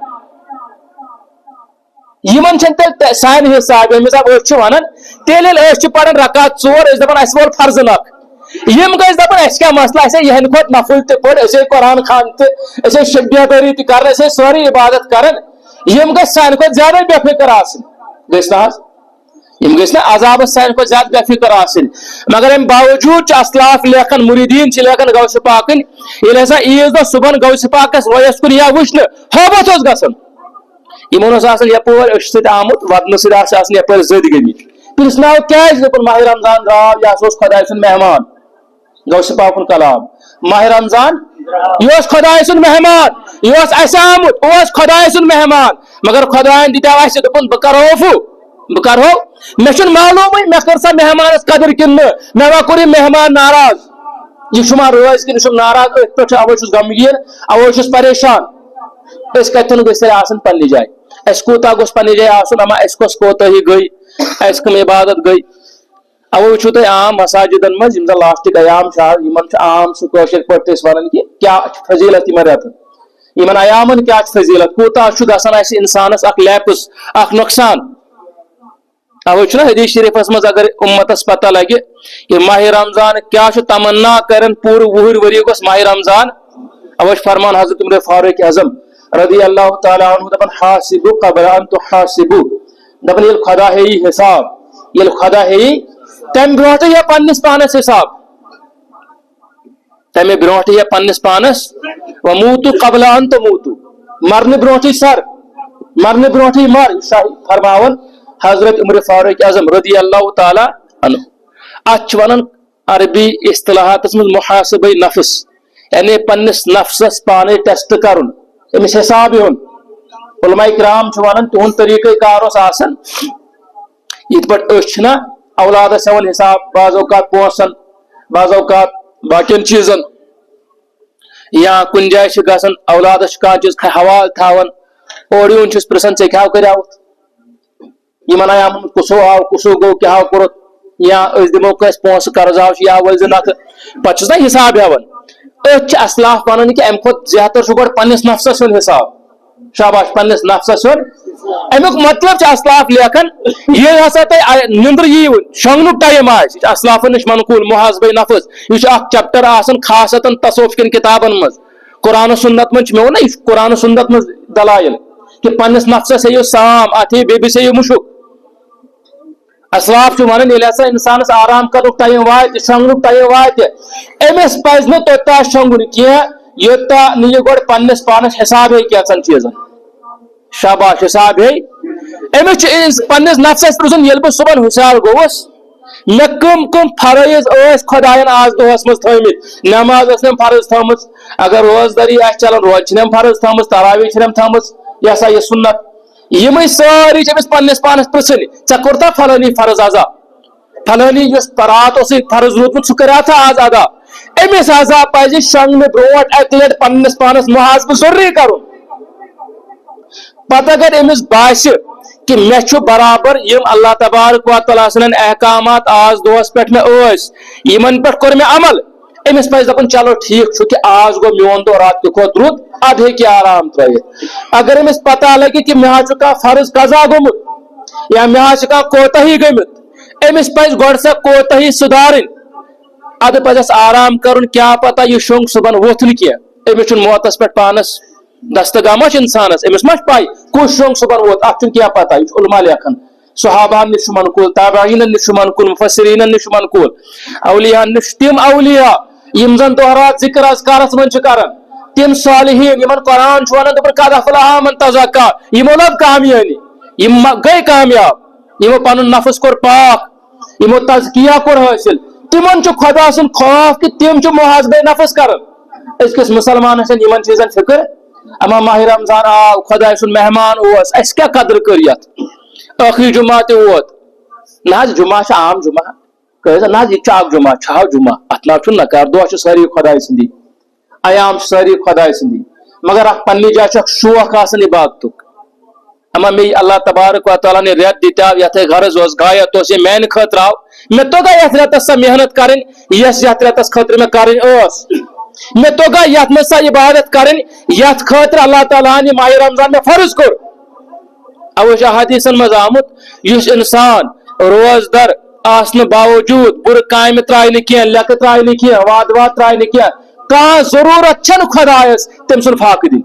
یمن چھن تیل سان حساب حساب ونان تیل پڑھان رکعت ژور دپان اس وول فرض نکھ یم گژھِ دپان اس کیا مسئلہ اسے یہن کھوت نفل تہ پڑھ اسے قرآن خان تہ اسے شبیداری تہ کرن اسے سوری عبادت کرن یم گژھِ سان کھوت زیادہ بے فکر آسن گژھِ نہ یم گژھِ نہ عذاب سان کھوت زیادہ بے فکر آسن مگر ام باوجود اسلاف لیکھان مریدین لیکھان غوث پاکن ییٚلہِ ہسا عیٖذ دۄہ صبحن غوث پاکس رویس کن یا وچھنہ ہوبت اوس گژھان یمن اوس آسان یپٲرۍ أچھ سۭتۍ آمُت ودنہٕ سۭتۍ آسہِ آسان یپٲرۍ زٔدۍ گٔمٕتۍ پرژھناو کیازِ دپُن ماہ رمضان درٛاو یہِ ہسا اوس خۄداے سُنٛد مہمان غوث پاکُن کلام ماہ رمضان یہ اوس خۄداے سُنٛد مہمان یہ اوس اسہِ آمُت اوس خۄداے سُنٛد مہمان مگر خۄداین دِتیو اسہِ دوٚپُن بہٕ کرہو مےٚ چھُنہٕ معلوٗمٕے مےٚ کٔر سا مہمانس قدر کِنہٕ نہٕ مےٚ ما کوٚر یہِ مہمان ناراض یہ چھُما روزِ کِنہٕ یہِ چھُم ناراض أتھۍ پٮ۪ٹھ اوے چھُس غمگیٖن اوے چھُس پریشان أسۍ کتٮ۪ن گٔژھۍ آسٕنۍ پننہِ جایہِ اس کوٗتاہ گوٚژھ پننہِ جایہِ آسُن اما اس کۄس کوتاہی گٔے اس کم عبادت گٔے اوے وٕچھو تُہۍ عام مساجدن منٛز یِم زن لاسٹٕکۍ ایام چھِ یِمن چھُ عام سُہ کٲشِر پٲٹھۍ تہِ أسۍ ونان کہ کیاہ چھِ فضیلت یِمن رٮ۪تن یمن ایامن کیا فضیلت کوتا گژھان اسہِ انسانس اکھ لیپس اکھ نقصان اوے چھُنہ حدیث شریفس منٛز اگر امتس پتہ لگہِ کہ ماہ رمضان کیا تمنا کرن پور وُہر ؤری گوٚژھ ماہ رمضان اوے فرمان حضرت عمر فاروق اعظم رضی اللہ تعالیٰ عنہ دپان حاسبوا قبل ان تحاسبوا دپان ییٚلہِ خدا ہیٚیہِ حساب ییٚلہِ خدا ہیٚیہِ تمہِ برونٛٹھٕے یا پننس پانس حساب تمہِ برونٛٹھٕے یا پننس پانس وموتوا قبل ان تموتوا مرنہٕ برونٛٹھٕے سر مرنہٕ برونٛٹھٕے مر فرماون حضرت عمر فاروق اعظم رضی اللہ تعالیٰ عنہ اتھ ونان عربی اصطلاحاتس منٛز محاسبہ نفس یعنی پننس نفسس پانے ٹیسٹ کرن امس حساب ہن علماء کرام ونان تہند طریقہ کار آسان یت پہ نا اولادس ہیوان حساب بعض اوقات پونسن بعض اوقات باقین چیزن یا کن جائے گژھان اولادس کانٛہہ چیز حوالہ تھاوان اور یون چھس پرژھان ژےٚ کیٛاہ کریاوُتھ یمن ایامن کسو آو کسو گو کیا کورت یا اس دمو کس پونس قرض آو یا ولز نت پتہ چھس نا حساب ہیوان أتھ اسلاف ونان کہ ام کھت زیادہ چھ گۄڈٕ پننس نفسس ہُنٛد حساب شاباش پننس نفسس ہُنٛد امیُک مطلب چھ اسلاف لیکھان ییٚلہِ ہسا تۄہہِ نندر ییٖوٕ شۄنگنُک ٹایم آسہِ یہِ چھُ اسلافن نش منقول محاسبہ نفس یہِ چھُ اکھ چیپٹر آسان خاصتن تصوف کٮ۪ن کتابن منٛز قرآن و سنت منٛز چھُ مےٚ ووٚن نا یہِ چھُ قرآن و سنت منٛز دلایل کہ پننس نفسس ہیٚیِو سام اتھ ہیٚیِو بیٚیِس ہیٚیِو مُشُک اسلاف ونان ییٚلہِ ہسا انسانس آرام کرنُک ٹایم واتہِ شۄنگنُک ٹایم واتہِ أمِس پزِ نہٕ توٚتام شۄنگُن کینٛہہ یوٚتام نہٕ یہِ گۄڈٕ پننس پانس حساب ہیٚیہِ کینٛژن چیٖزن شاباش حساب ہیٚیہِ أمِس چھُ پننس نفسس پرژھُن ییٚلہِ بہٕ صبحن حُشار گوٚوُس مےٚ کٕم کٕم فرٲیض ٲسۍ خۄداین آز دۄہس منٛز تھٲمٕتۍ نٮ۪ماز ٲسنم فرض تھٲمٕژ اگر روزدٲری آسہِ چلان روزٕ چھنم فرض تھٲمٕژ تراویح چھنم تھٲمٕژ یہ ہسا یہِ سنت یمے ساری چھِ أمِس پننس پانس پرژھٕنۍ ژےٚ کوٚرتھا فلٲنی فرض ادا فلٲنی یُس رات اوسُے فرض روٗدمُت سُہ کریاتھا آز ادا أمِس ہسا پزِ شۄنگنہٕ برونٛٹھ اکہِ لٹہِ پننس پانس محاسبہٕ ضروٗری کرُن پتہٕ اگر أمِس باسہِ کہ مےٚ چھُ برابر یم اللہ تبارک و تعالیٰ سٕنٛدٮ۪ن احکامات آز دۄہس پٮ۪ٹھ مےٚ ٲسۍ یمن پٮ۪ٹھ کوٚر مےٚ عمل أمِس پزِ دپُن چلو ٹھیٖک چھُ کہ آز گوٚو میون دۄہ رات کہِ کھۄتہٕ رُت ادٕ ہیٚکہِ آرام ترٲوِتھ اگر أمِس پتہ لگہِ کہ مےٚ حظ چھُ کانٛہہ فرض قضا گوٚمُت یا مےٚ حظ چھِ کانٛہہ کوتاہی گٔمٕتۍ أمِس پزِ گۄڈٕ سۄ کوتاہی سُدھارٕنۍ ادٕ پزٮ۪س آرام کرُن کیٛاہ پتہ یہِ شۄنگ صبحن ووٚتھ نہٕ کینٛہہ أمِس چھُنہٕ موتس پٮ۪ٹھ پانس دستگاہ ما چھِ انسانس أمِس ما چھِ پاے کُس شۄنگ صبحن ووت اتھ چھُنہٕ کینٛہہ پتہ یہِ چھُ علما لیکھان صحابہن نش چھُ منقول تابعیٖنن نش چھُ منقول مفسریٖنن نش چھُ منقول اولیاہن نش تِم اولیاء یم زن دۄہ رات ذکر اذکارس منٛز چھِ کران تِم صالحیٖن یمن قرآن چھُ ونان دپان قد افلح من تزکا یمو لب کامیٲبی یم گٔے کامیاب یمو پنُن نفس کوٚر پاک یمو تزکیہ کوٚر حٲصِل تمن چھُ خدا سُنٛد خوف کہ تِم چھِ محاسبہ نفس کران أزکِس مُسلمانس چھنہٕ یمن چیٖزن فکر اما ماہ رمضان آو خۄداے سُنٛد مہمان اوس اسہِ کیٛاہ قدر کٔر یتھ ٲخری جمعہ تہِ ووت نہ حظ جمعہ چھُ عام جمعہ نہ حظ یہِ تہِ چھُ اکھ جمعہ چھا جمعہ اتھ ناو چھُنہٕ نکار دۄہ چھِ سٲری خۄداے سٕنٛدی ایام چھِ سٲری خۄداے سٕنٛدی مگر اکھ پننہِ جایہِ چھُ اکھ شوق آسان عبادتُک اما مے اللہ تبارک و تعالیٰ نے رٮ۪تھ دِتیو یتھ غرض اوس غایت اوس یہِ میانہِ خٲطرٕ آو مےٚ توٚگا یتھ رٮ۪تس سۄ محنت کرٕنۍ یۄس یتھ رٮ۪تس خٲطرٕ مےٚ کرٕنۍ ٲس مےٚ توٚگا یتھ منٛز سۄ عبادت کرٕنۍ یتھ خٲطرٕ اللہ تعالیٰ ہن یہِ ماہِ رمضان مےٚ فرض کوٚر اوے چھُ احادیٖثن منٛز آمُت یُس انسان روزدر آسنہٕ باوجوٗد بُرٕ کامہِ ترٛایہِ نہٕ کینٛہہ لیٚکہٕ ترٛایہِ نہٕ کینٛہہ وعدٕ واد ترٛایہِ نہٕ کینٛہہ کانٛہہ ضروٗرت چھنہٕ خۄدایس تٔمۍ سُنٛد فاقہٕ دِنۍ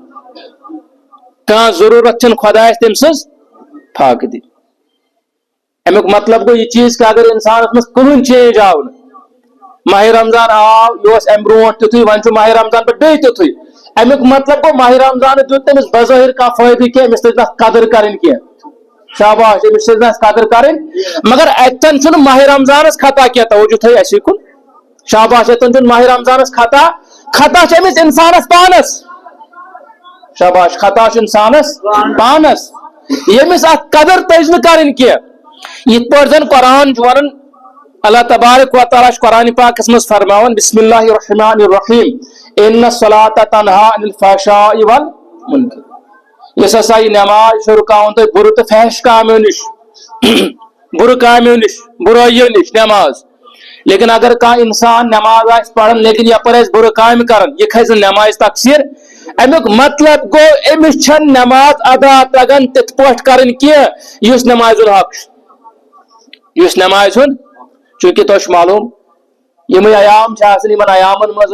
کانٛہہ ضروٗرت چھنہٕ خۄدایس تٔمۍ سٕنٛز فاقہٕ دِنۍ امیُک مطلب گوٚو یہِ چیٖز کہ اگر انسانس منٛز کٕہٕنۍ چینج آو نہٕ ماہ رمضان آو یہِ اوس امہِ برونٛٹھ تیُتھُے وۄنۍ چھُ ماہ رمضان پٮ۪ٹھ بیٚیہِ تیُتھُے امیُک مطلب گوٚو ماہ رمضان دیُت تٔمِس بظٲہر کانٛہہ فٲیدٕ کینٛہہ أمِس تٔج نہٕ اتھ قدر کرٕنۍ کینٛہہ شاباش أمِس تٔج نہٕ اتھ قدر کرٕنۍ مگر اتٮ۪ن چھُنہٕ ماہ رمضانس خطا کینٛہہ توجہ تھٲیِو اسی کُن شاباش اتٮ۪ن چھُنہٕ ماہ رمضانس خطا چھُ أمِس انسانس پانس شاباش خطا چھُ انسانس پانس ییٚمِس اتھ قدر تٔج نہٕ کرٕنۍ کینٛہہ یِتھ پٲٹھۍ زن قرآن چھُ ونان اللہ تبارک و تعالیٰ چھُ قرآنِ پاکس منٛز فرماوان بسم اللہ الرحمن الرحیم ان الصلاۃ تنہا عن الفحشاء والمنکر یۄس ہسا یہِ نٮ۪ماز چھِ رُکاوان تۄہہِ بُرٕ تہٕ فحش کامیو نِش بُرٕ کامیو نِش بُرٲیو نِش نٮ۪ماز لیکن اگر کانٛہہ انسان نٮ۪ماز آسہِ پران لیکن یپٲرۍ آسہِ بُرٕ کامہِ کران یہِ کھسہِ نہٕ نٮ۪مازِ تقصیٖر امیک مطلب گو امس چھن نماز ادا تگان تت پٹ کرن کی یس نماز الحق یس نماز ہن چونکہ تہ معلوم یم ایام ان ایامن مز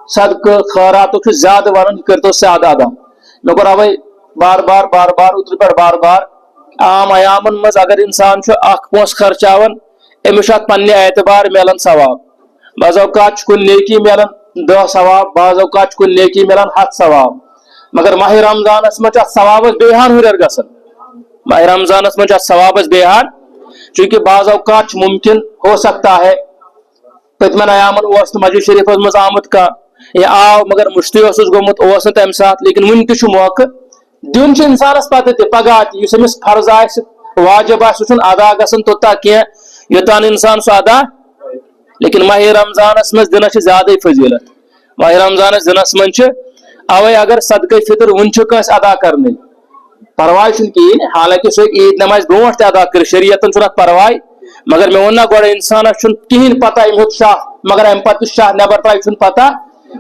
صدقہ خیرات زیادہ ون کرتو سادہ ادا مے کور اوے بار بار بار بار اوتر پہ بار بار عام ایامن مز اگر انسان اخ پونس خرچاون امس پنہ اعتبار ملان ثواب بعض اوقات کن نیکی ملان 10 ثواب بعض اوقات کن نیکی ملان 7 ثواب مگر ماہ رمضانس مجھ ثوابس بیان ہر گسن ماہ رمضانس مجھ ثوابس بیان چونکہ بعض اوقات ممکن ہو سکتا ہے پتمن ایامن مسجد شریف مز آمت کا یا آو مگر مشتی گومت تمہ سات لیکن ون تہ موقع دن انسانس پتہ تہ پگہ اس امس فرض واجب سہ ادا گژھان توتہ کی یوتان انسان سہ ادا لیکن ماہ رمضانس مز دنس زیادہ فضیلت ماہ رمضانس دنس من اوے اگر صدقہ فطر ون کنس ادا کرنے پرواہ کہین حالانکہ سہ عید نماز برو تہ ادا کر شریعتن چھ پرواہ مگر مے ون گوڑ انسانس کہین پتہ ام ہت شاہ مگر ام پتہ شاہ نبر ترائی پتہ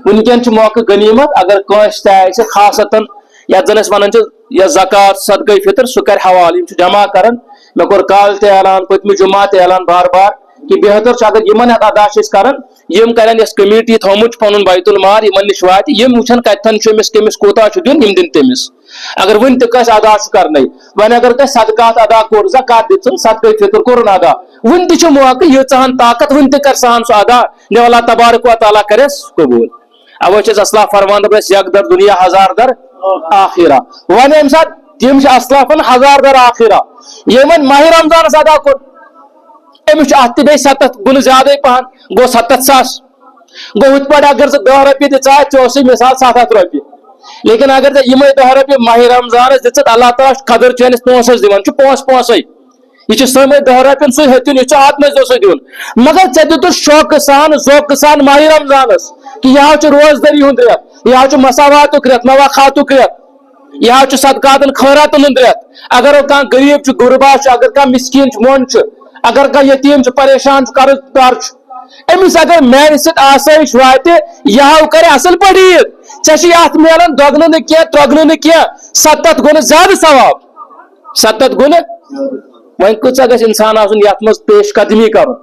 ونکن موقع غنیمت اگر کنس تہ خاصتن یت زن ونان یا زکات صدقہ فطر سہ کر حوالہ جمع کران مے کور کال تہ اعلان پتم جمعہ تہ اعلان بار بار کہ بہتر اگر یمن ادا کران یم کرن اس کمیٹی تھومت پن بیت المال یمن نش وات یم وچھن کتن چمس کمس کوتا دین یم دن تمس اگر ون تہ کس ادا کرنے ون اگر تہ صدقات ادا کور زکات دن صدقہ فطر کورن ادا ون تہ موقع یہان طاقت ون تہ کر سہن سہ ادا نہ اللہ تبارک و تعالی کرس قبول اوے چھ اسلاف فرمان دس یک در دنیا 1000 در آخرہ ون ام سات تم اسلافن 1000 در آخرہ یمن ماہ رمضانس ادا کور امس ات بی 7 گن زیادہ پہن گو 700,000 گو ہت پہ اگر 10 رۄپیہِ دژ چوسی مثال 700 رۄپیہِ لیکن اگر یم 10 رۄپیہِ ماہ رمضانس دژ اللہ تعالیٰ قدر چٲنس پونسس دِوان پونسے یہ سمے 10 رۄپین سہ ہتن یہ ات مز دن مگر ے دت شوقہ سان ذوقہ سان ماہ رمضانس کہ یہ روزداری ہند ریت یہ مساوات ریت مواخات ریت یہ صدقات خیراتن ہند ریت اگر کھانا غریب غربا اگر کھانا مسکین مون اگر کھانا یتیم پریشان قرض دار امس اگر میانہ سۭتۍ آسٲیش واتہِ یہ کر اصل پٲٹھۍ عید ے ات ملان دۄگنہٕ نہٕ کینٛہہ ترٛۄگنہٕ نہٕ کینٛہہ 7 گوٚو زیادٕ ثواب 7 گوٚو وۄنۍ کۭژاہ گژھِ انسان آسُن یتھ منٛز پیش قدمی کرُن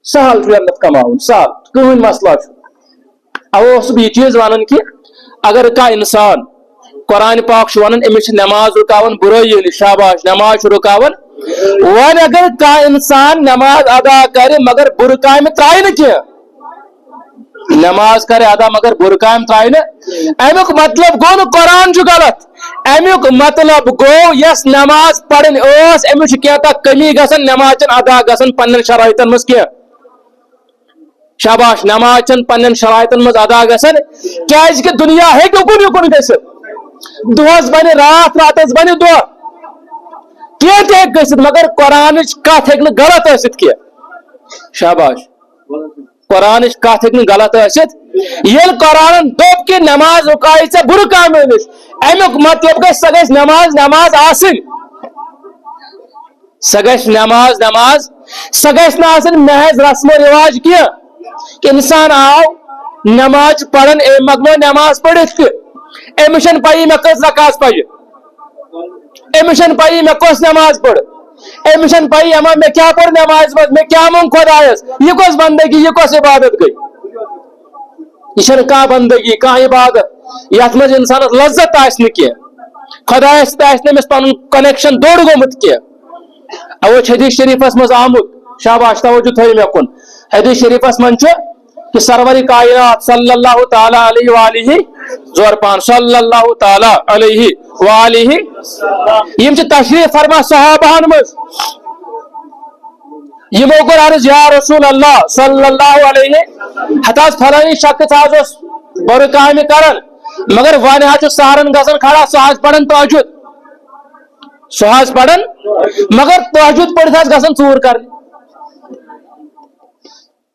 سہل جنت کماؤن سہل کٕہٕنۍ مسئلہ اوٕ اوسُس بہٕ یہِ چیٖز ونان کہ اگر کانٛہہ انسان قرآن پاک ونان امس نماز رکاون برٲیی نِش شاباش نماز رکاون ون اگر کانٛہہ انسان نماز ادا کر مگر برٕ کامہِ ترٛایہِ نہٕ کینٛہہ نماز کر ادا مگر برٕ کامہِ ترٛایہِ نہٕ امیُک مطلب گوٚو نہٕ قرآن چھُ غلط امیُک مطلب گوٚو یس نماز پرن ٲس أمِس چھِ کینٛژاہ کمی گژھان نماز چھنہٕ ادا گژھان پننٮ۪ن شرٲیطن منٛز کینٛہہ شاباش نماز چھنہٕ پننٮ۪ن شرائطن منٛز ادا گژھان کیازِ کہ دنیا ہیٚکہِ اُکُن یِکُن گٔژھِتھ دۄہس بنہِ راتھ راتس بنہِ دۄہ کینٛہہ تہِ ہیٚکہِ گٔژھِتھ مگر قرآنٕچ کتھ ہیٚکہِ نہٕ غلط ٲسِتھ کینٛہہ شاباش قرآنٕچ کتھ ہیٚکہِ نہٕ غلط ٲسِتھ ییٚلہِ قرآنن دوٚپ کہ نماز رُکایہِ ژےٚ بُرٕ کامیو نِش امیُک مطلب گژھِ سۄ گژھِ نماز آسٕنۍ سۄ گژھِ نماز سۄ گژھِ نہٕ آسٕنۍ محض رسم و رواج کینٛہہ کہ انسان آو نماز پران مکلو نماز پٔرِتھ تہِ أمِس چھنہٕ پَیی مےٚ کٔژ رکاژ پَجہِ أمِس چھنہٕ پَیی مےٚ کۄس نماز پٔر أمِس چھنہٕ پَیی اما مےٚ کیٛاہ پوٚر نمازِ منٛز مےٚ کیٛاہ مونگ خۄدایس یہِ کۄس بندگی یہِ کۄس عبادت گٔے یہ چھنہٕ کانٛہہ بندگی کانٛہہ عبادت یتھ منٛز انسانس لذت آسہِ نہٕ کینٛہہ خۄدایس سۭتۍ آسہِ نہٕ أمِس پنُن کنیکشن دوٚر گوٚمُت کینٛہہ اوے چھِ حدیث شریفس منٛز آمُت شاباش توجہ تھٲیِو مےٚ کُن حدیث شریفس منٛز چھُ کہ سرور کائنات صلی اللہ تعالی علیہ وآلہ زور پان صلی اللہ تعالی علیہ وآلہ یم چھ تشریف فرما صحابہن مز یمو کور عرض یا رسول اللہ صلی اللہ علیہ حتاز فلانی شخص آز اس بر کامہ کران مگر ون حظ سہرن گژھان کھڑا سہ حظ پران تہجد سہ حظ پران مگر تہجد پڑھت حظ گژھان ژوٗر کرنہِ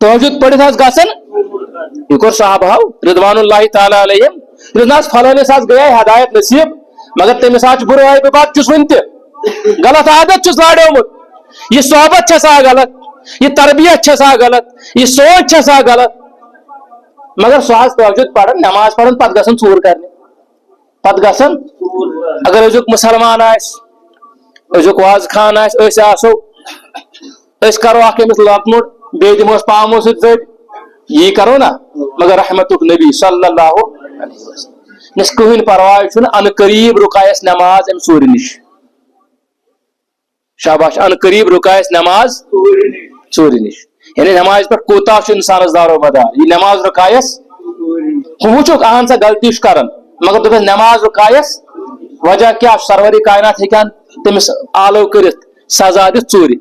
تہجد پڑھت حظ گژھان یہ کور صحابہ رضوان اللہ تعالی علیہم رضاس فلانس حظ گٔیے ہدایت نصیب مگر تٔمِس حظ چھُ بُرٕ عیبہٕ بد چھُس وُنہِ تہِ غلط عادت چھُس لاڑیومُت یہ صحبت چھسا غلط یہ تربیت چھسا غلط یہ سوچ چھسا غلط مگر سہ توجہ پڑھان نماز پڑھان پتہ گژھان ژوٗر کرنہِ پتہ گژھان اگر أزیُک مسلمان آسہِ أزیُک واز خان آسہِ أسۍ آسو أسۍ کرو اکھ أمِس لۄکمُٹ بیٚیہِ دِموس پامو سۭتۍ ژٔٹۍ یی کرو نا مگر رحمتُک نبی صلی اللہ علیہ وسلم نس کٕہٕنۍ پرواے چھُنہٕ ان قریٖب رُکایس نماز امہِ ژوٗرِ نِش شاباش ان قریٖب رُکایس نماز ژوٗرِ نِش یعنی نماز پٮ۪ٹھ کوٗتاہ چھُ انسانس دارو مدار یہِ نماز رُکایس وٕچھُکھ اہن سا غلطی چھُ کران مگر دوٚپُس نماز رُکایس وجہ کیاہ چھُ سروری کائنات ہیٚکان تٔمِس آلو کٔرِتھ سزا دِتھ ژوٗرِ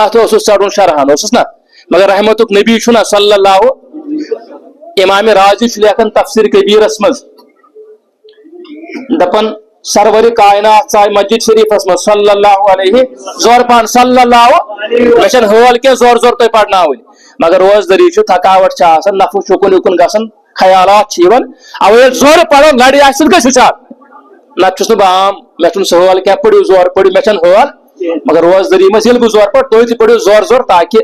اتھ اوسُس ژڑُن شرحان اوسُس نا مگر رحمتُک نبی چھُنہ صلی اللہ امام راضی چھُ لیکھان تفسیر کبیرس منٛز دپان سروری کائنات ژاے مسجد شریفس منٛز صلی اللہ علیہ زور پہن صلی اللہ مےٚ چھنہٕ حٲل کینٛہہ زور زور تۄہہِ پرناوٕنۍ مگر روزدٔری چھُ تھکاوٹ چھِ آسان نفس چھُ اُکُن یِکُن گژھان خیالات چھِ یِوان اوے ییٚلہِ زورٕ پرو لڑِ آسہِ سُہ گژھِ ہُشار نتہٕ چھُس نہٕ بہٕ عام مےٚ چھُنہٕ سُہ حٲل کینٛہہ پٔرِو زور پٔرِو مےٚ چھنہٕ حٲل مگر روزدٔری منٛز ییٚلہِ بہٕ زور پرٕ تُہۍ تہِ پٔرِو زور زور تاکہِ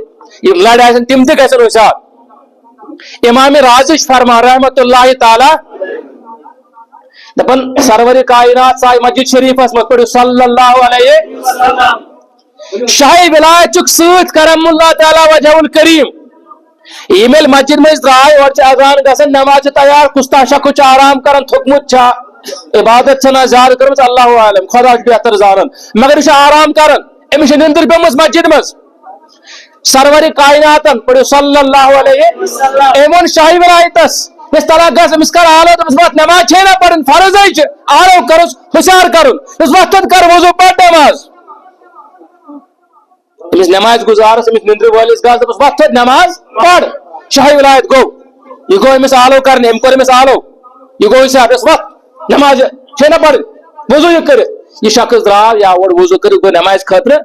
یِم لڑِ آسن تِم تہِ گژھن ہُشار امام راضی چھُ فرمان رحمت اللہ تعالیٰ دپان سروری کائنات ژاے مسجد شریفس منٛز پٔرِو صلی اللہ علیہ شاہی ولایت چھُکھ سۭتۍ کرم اللہ تعالیٰ وجہ الکریم یِم ییٚلہِ مسجد منٛز درٛاے اورٕ چھِ اذان گژھان نماز چھِ تیار کُس تاشا چھُ آرام کران تھوٚکمُت چھا عبادت چھنا زیادٕ کٔرمٕژ اللہ عالم خدا چھُ بہتر زانان مگر یہِ چھُ آرام کران أمِس چھِ نِندٕر پیٚمٕژ مسجد منٛز سروری کائناتن پٔرِو صلی اللہ علیہ أمۍ ووٚن شاہی ولایتس یس تلا گژھ أمِس کر آلو دوٚپُس وَتھ نماز چھے نہ پرٕنۍ فرضے چھِ آلو کروس ہُشار کرُن دوٚپُس وَتھ تہٕ کر وضوٗ پَر نماز أمِس نماز گُزارس أمِس نِندرِ وٲلِس گژھ دوٚپُس وَتھ تہٕ نماز پر شاہی ولایت گوٚو یہِ گوٚو أمِس آلو کرنہِ أمۍ کوٚر أمِس آلو یہِ گوٚو ہُشار دوٚپُس وَتھ نماز چھے نہ پرٕنۍ وضوٗ یہِ کٔرِتھ یہِ شخص درٛاو یا اور وضوٗ کٔرِتھ گوٚو نمازِ خٲطرٕ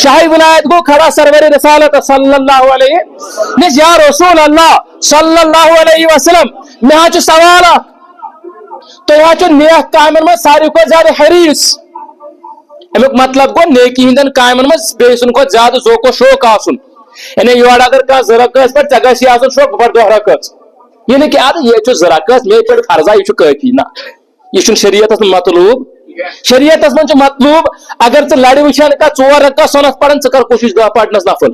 شاہی ولایت گو کھڑا سرور رسالت صلی اللہ علیہ نس یا رسول اللہ صلی اللہ علیہ وسلم مے سوال تھی نیک کامن من ساروی کھت زیادہ حریص امیک مطلب گو نیکی ہندن کامن من بیسن کھت زیادہ ذوق و شوق آسن یعنی یور اگر کھانا زٕ رکٲژ پہ ژےٚ گژھی آسُن شوق بہٕ پرٕ دۄہ رکٲژ یہِ نہٕ کہِ اَدٕ یہِ چھُ زٕ رکٲژ مے پرٕ فرضا یہِ چھُ کٲفی نہ یہِ چھُنہٕ شریعتس منٛز مطلوب شریعتس من مطلوب اگر ژٕ لڑِ وٕچھان کانٛہہ ژور رکعت سۄنت پران ژٕ کر کوٗشش دہ پرنس نفل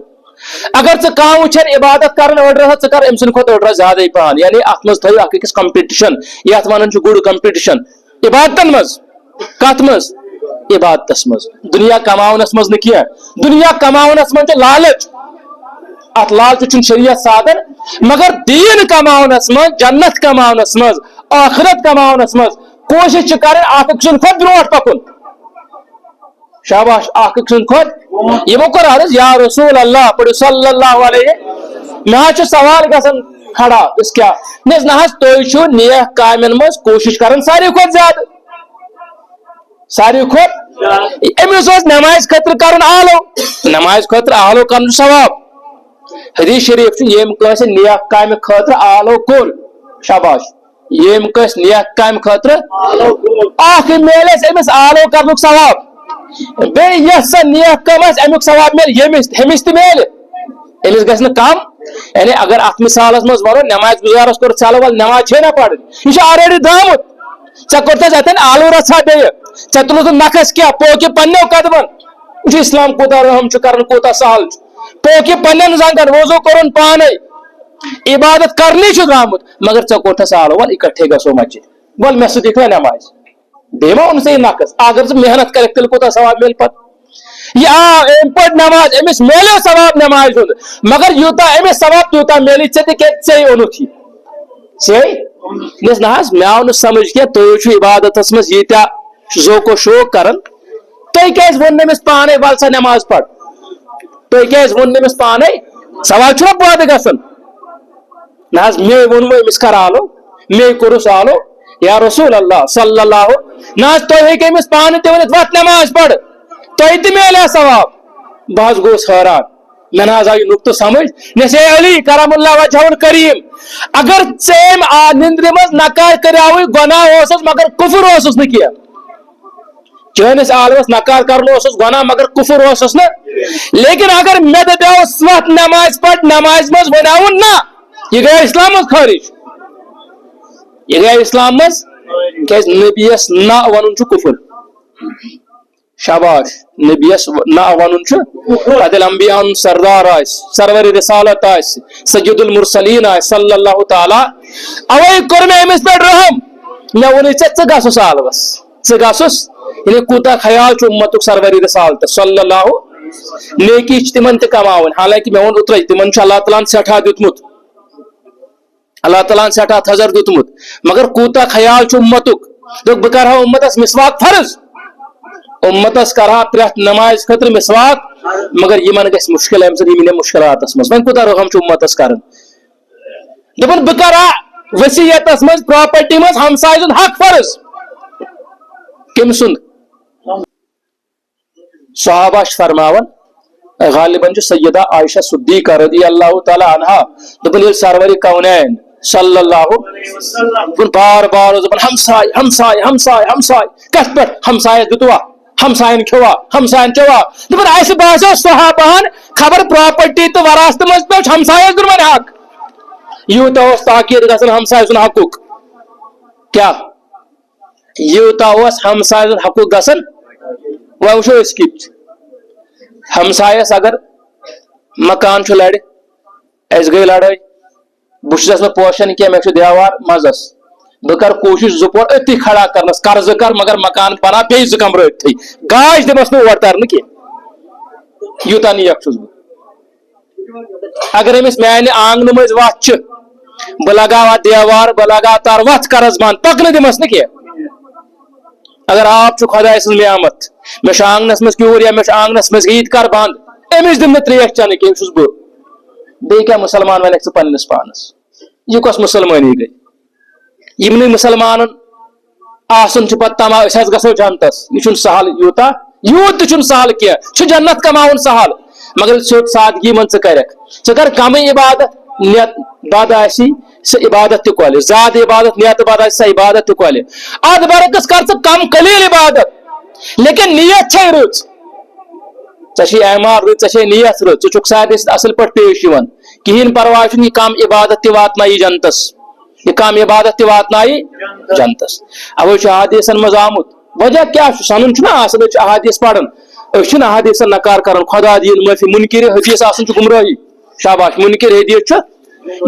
اگر ژٕ کانٛہہ وٕچھان عبادت کران أڑ رژھ ژٕ کر أمۍ سٕنٛدِ کھۄتہٕ أڑ رژھ زیادے پہن یعنی اتھ منٛز تھٲیِو اکھ أکِس کمپٹیشن یتھ ونان چھُ گُڈ کمپٹیشن عبادتن منٛز کتھ منٛز عبادتس منٛز دُنیا کماونس منٛز نہٕ کینٛہہ دُنیا کماونس منٛز چھُ لالچ اتھ لالچ چھُنہٕ شریعت سادن مگر دیٖن کماونس منٛز جنت کماونس منٛز ٲخرت کماونس منٛز کوشش چھِ کرٕنۍ اکھ أکۍ سُنٛد کھۄتہٕ برونٛٹھ پکُن شاباش اکھ أکۍ سُنٛد کھۄتہٕ یِمو کوٚر عرض یا رسول اللہ پٔرِو صلی اللہ علیہ مےٚ حظ چھُ سوال گژھان کھڑا أسۍ کیاہ نہ حظ تُہۍ چھِو نیک کامٮ۪ن منٛز کوشش کران ساروی کھۄتہٕ زیادٕ ساروی کھۄتہٕ أمِس اوس نمازِ خٲطرٕ کرُن آلو نمازِ خٲطرٕ آلو کرُن چھُ ثواب حدیث شریف چھُ ییٚمۍ کٲنٛسہِ نیک کامہِ خٲطرٕ آلو کوٚر شاباش ییٚمۍ کٲنٛسہِ نیک کامہِ خٲطرٕ اکھ میلہِ اَسہِ أمِس آلو کرنُک ثواب بیٚیہِ یۄس سۄ نیک کٲم آسہِ امیُک ثواب میلہِ ییٚمِس ہیٚمِس تہِ میلہِ أمِس گژھِ نہٕ کم یعنی اگر اتھ مثالس منٛز ونو نماز گُزارس کوٚر ژلو ول نماز چھے نہ پرٕنۍ یہِ چھُ آلریڈی درٛامُت ژےٚ کوٚرتھس اتٮ۪ن آلو رژھا بیٚیہِ ژےٚ تُلُتھ نکھس کینٛہہ پوکہِ پننیو قدمن وٕچھ اسلام کوٗتاہ رحم چھُ کران کوٗتاہ سہل چھُ پوکہِ پننٮ۪ن زنگن وضوٗ کوٚرُن پانے عبادت کرنی چھُ درٛامُت مگر ژےٚ کوٚرتھس آلو ول اکٹھے گژھو مسجد ول مےٚ سۭتۍ یِکھ وۄنۍ نماز بیٚیہِ ما اوٚن ژےٚ یہِ نقٕص اگر ژٕ محنت کرکھ تیٚلہِ کوٗتاہ ثواب میلہِ پتہٕ یہِ آو أمۍ پٔر نماز أمِس میلیو ثواب نمازِ ہُنٛد مگر یوٗتاہ أمِس ثواب تیوٗتاہ میلی ژےٚ تہِ کیٛازِ ژےٚ اوٚنُتھ یہِ ژےٚ نہ حظ مےٚ آو نہٕ سمجھ کینٛہہ تُہۍ چھِو عبادتس منٛز ییٖتیاہ ذوق و شوق کران تُہۍ کیٛازِ ووٚن نہٕ أمِس پانے ول سا نماز پر تُہۍ کیٛازِ ووٚن نہٕ أمِس پانے سوال چھُنہ پٲدٕ گژھان نہ حظ مے ووٚنوٕ أمِس کر آلو مے کوٚرُس آلو یا رسول اللہ صلی اللہ نہ حظ تُہۍ ہیٚکِو أمِس پانہٕ تہِ ؤنِتھ وَتھ نماز پر تۄہہِ تہِ میلہِ ثواب بہٕ حظ گوٚوُس حٲران مےٚ نہ حظ آو یہِ نُقطہٕ سمجھ مےٚ سے علی کرم اللہ وجہ الکریم اگر ژےٚ أمۍ نِندرِ منٛز نکار کریاوٕے گۄناہ اوسُس مگر کُفر اوسُس نہٕ کینٛہہ چٲنِس عالمس نکار کرُن اوسُس گۄناہ مگر کُفر اوسُس نہٕ لیکن اگر مےٚ دپیوس وَتھ نماز پر نمازِ منٛز ونیاوُن نہ یہِ گٔیے اسلام منٛز خٲرج یہ گیا اسلام مز کہ نبیس نا ونن چھ کفر شاباش نبیس نا ونن چھ ادل انبیاء سردار آس سرور رسالت آس سید المرسلین آس صلی اللہ تعالی اوے کور میں امس پہ رحم مے ون ژٕ گژھُس عالمس ژٕ گژھُس یعنی کوتاہ خیال چھ امتک سرور رسالت صلی اللہ نیکی تمن تہ کماون حالانکہ مے ون اوترے تمن چھ اللہ تعالیٰ سٹھا دیتمت اللہ تعالیٰ سٹھا تھزر دیتمت مگر کوتاہ خیال چھ امتک دوٚپ بہٕ کرہا امتس مسواک فرض امتس کرہا پرٛٮ۪تھ نماز خٲطرٕ مسواک مگر یمن گژھِ مشکل امہِ سۭتۍ یِم مشکلاتس منٛز وۄنۍ کوتاہ رحم چھُ امتس کران دوٚپُن بہٕ کرہا وصیتس منٛز پراپرٹی منٛز ہمساے سُنٛد حق فرض کٔمۍ سُنٛد صحابہ چھِ فرماون غالباً چھِ سیدہ عائشہ صدیقہ رضی اللہ تعالیٰ عنہا دوٚپُن ییٚلہِ سرور کونین صلی اللہ بار بار ہمسائے ہمسائے ہمسائے ہمسائے کت پہ ہمسائے دتوا ہمسائن کھوا ہمسائن چوا دپن اس باسو صحابہن خبر پراپرٹی تو وراثت مز پہ ہمسائے دن حق یوتا اس تاکید گژھن ہمسائے سن حقوق کیا یوتا اس ہمسائے سن حقوق گژھن وہ وچھو اس کی ہمسائس اگر مکان چھ لڑ اس گئی لڑائی بس نا پوشن کی مے دیوار مزس بہ کر کوشش زپور اتی کھڑا کرنس قرض کر مگر مکان بنا بی ز کمر اتھی گاش دمس نو اور ترن کی یوتا نیک چھس اگر امس میانہ آنگن مز وت بہ لگاوا دیوار بہ لگا تار وت کرس بند پکن دمس نا کی اگر آپ خدا سن نعمت مے آنگنس مز کیور یا مے آنگنس مز عید کر بند امس دم تریش چن کی چھس بہ بی کیا مسلمان ونک ثہ پنس پانس یہ کس مسلمانی گئی یم مسلمان آسن پہ تما گھو جنتس یہ سہل یوتا یوت تہ سہل کی جنت کماون سہل مگر سیود سادگی من ثہ کر کم عبادت نیت بد آسی سہ عبادت تہ کول زیادہ عبادت نیت بد آسی سہ عبادت تہ کول اد برعکس کر ثہ کم قلیل عبادت لیکن نیت چھ رٕژ ژے اعمال رٕژ ژے نیت رٕژ ژٕ چھُکھ سارنٕے سۭتۍ اصل پٲٹھۍ پیش یِوان کہین پرواے چھُنہٕ یہ کم عبادت تہ واتنایی جنتس یہ کم عبادت تہ واتنایی جنتس اوے چھ احادیثن مز آمت وجہ کیا سنن چھُنہ آسان أسۍ چھِ احادیث پران أسۍ چھِنہٕ احادیثن نکار کران خدا دین معافی منکر حدیث آسان چھُ گمراہی شاباش منکر حدیث چھُ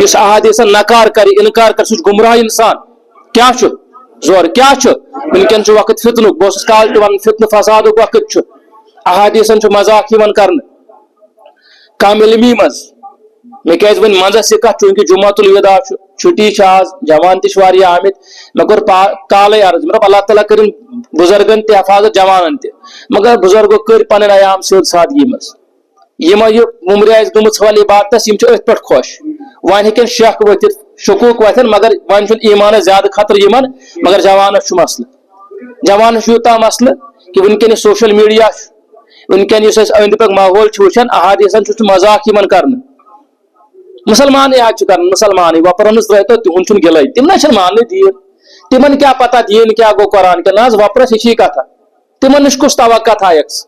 یُس احادیثن نکار کرِ انکار کر سُہ چھُ گمراہ انسان کیا چھُ زور کیا چھُ ونکٮ۪ن چھُ وقت فتنُک بہٕ اوسُس کالہٕ تہِ ونان فتنہٕ فسادُک وقت چھُ احادیثن چھُ مذاق یِوان کرنہٕ کم علمی مز مے کیاز ون منزس یہ کت چونکہ جمعۃ الوداع چھٹی آز جوان تہ آمت مے کور کالے عرض مطلب اللہ تعالیٰ کرن بزرگن تہ حفاظت جوانن تہ مگر بزرگو کر پن ایام سیود سادگی مز یم یہ ممر آس گمت حوالہ عبادتس یم ات پہ خوش ون ہکن شک ورتھ شکوک وتھن مگر ون چھ ایمان زیادہ خطر یمن مگر جوانس مسئلہ جوانس یوتہ مسئلہ کہ ونکن سوشل میڈیا ونکن اس اند پک ماحول وچان احادیثن مذاق یمن کرن مسلمان یہ کر مسلمان وپرنس ترت تہن چھ گلے تم نا مان دین تمن کیا پتہ دین کیا گو قرآن کیا نا وپرس یہ کتھا تمن نش کس توقع تھایکس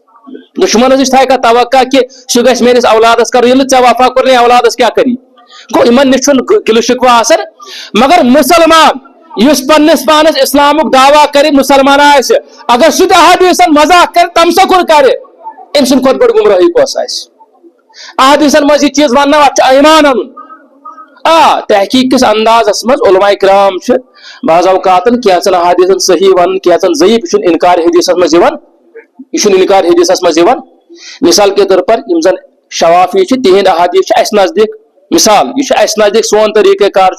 دشمن نش تھایکا توقع کہ سہ گھس میرس اولادس کر یل ژے وفا کور نے اولادس کیا کری گو ان نش گلو شکوہ آسان مگر مسلمان اس پنس پانس اسلامک دعویٰ کر مسلمان آس اگر سہ احادیثن مذاق کر تم سکر کر ام سن کھت بڑ گمراہی کس آس احادیثن مز یہ چیز ون ات ایمان ان تحقیق کس اندازس مز علماء کرام بعض اوقات کیچن احادیثن صحیح ون کیچن ضعیف یہ انکار حدیثس مز یہ انکار حدیثس مز مثال کے طور پر یم زن شوافی تہند احادیث اس نزدیک مثال یہ اس نزدیک سون طریقہ کار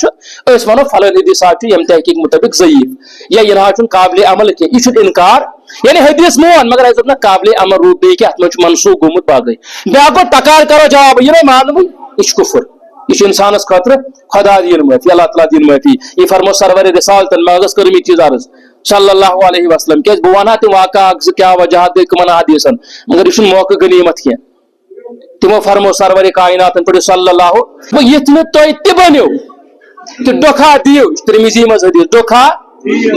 اس ونو فلن حدیثات یم تحقیق مطابق ضعیف یا یہ قابل عمل کی یہ انکار یعنی حدیث مون مگر اس نا قابل عمل روپ بیٚیہِ ات مجھ منسوخ گومت باقی بیا گو ٹکار کرو جواب یہ مانو یہ کفر یہ انسانس خاطر خدا دین معافی اللہ تعالیٰ دین معافی یہ فرمو سرور رسالت مغز کرم یہ چیز عرض صلی اللہ علیہ وسلم کیا بہ ونہا تم واقعہ کیا وجہات گئی کمن حدیثن مگر یہ موقع غنیمت کی تمو فرمو سرور کائنات پڑھو صلی اللہ وہ یہ تہ بنو کہ ڈوکھا دیو ترمذی مز حدیث ڈوکھا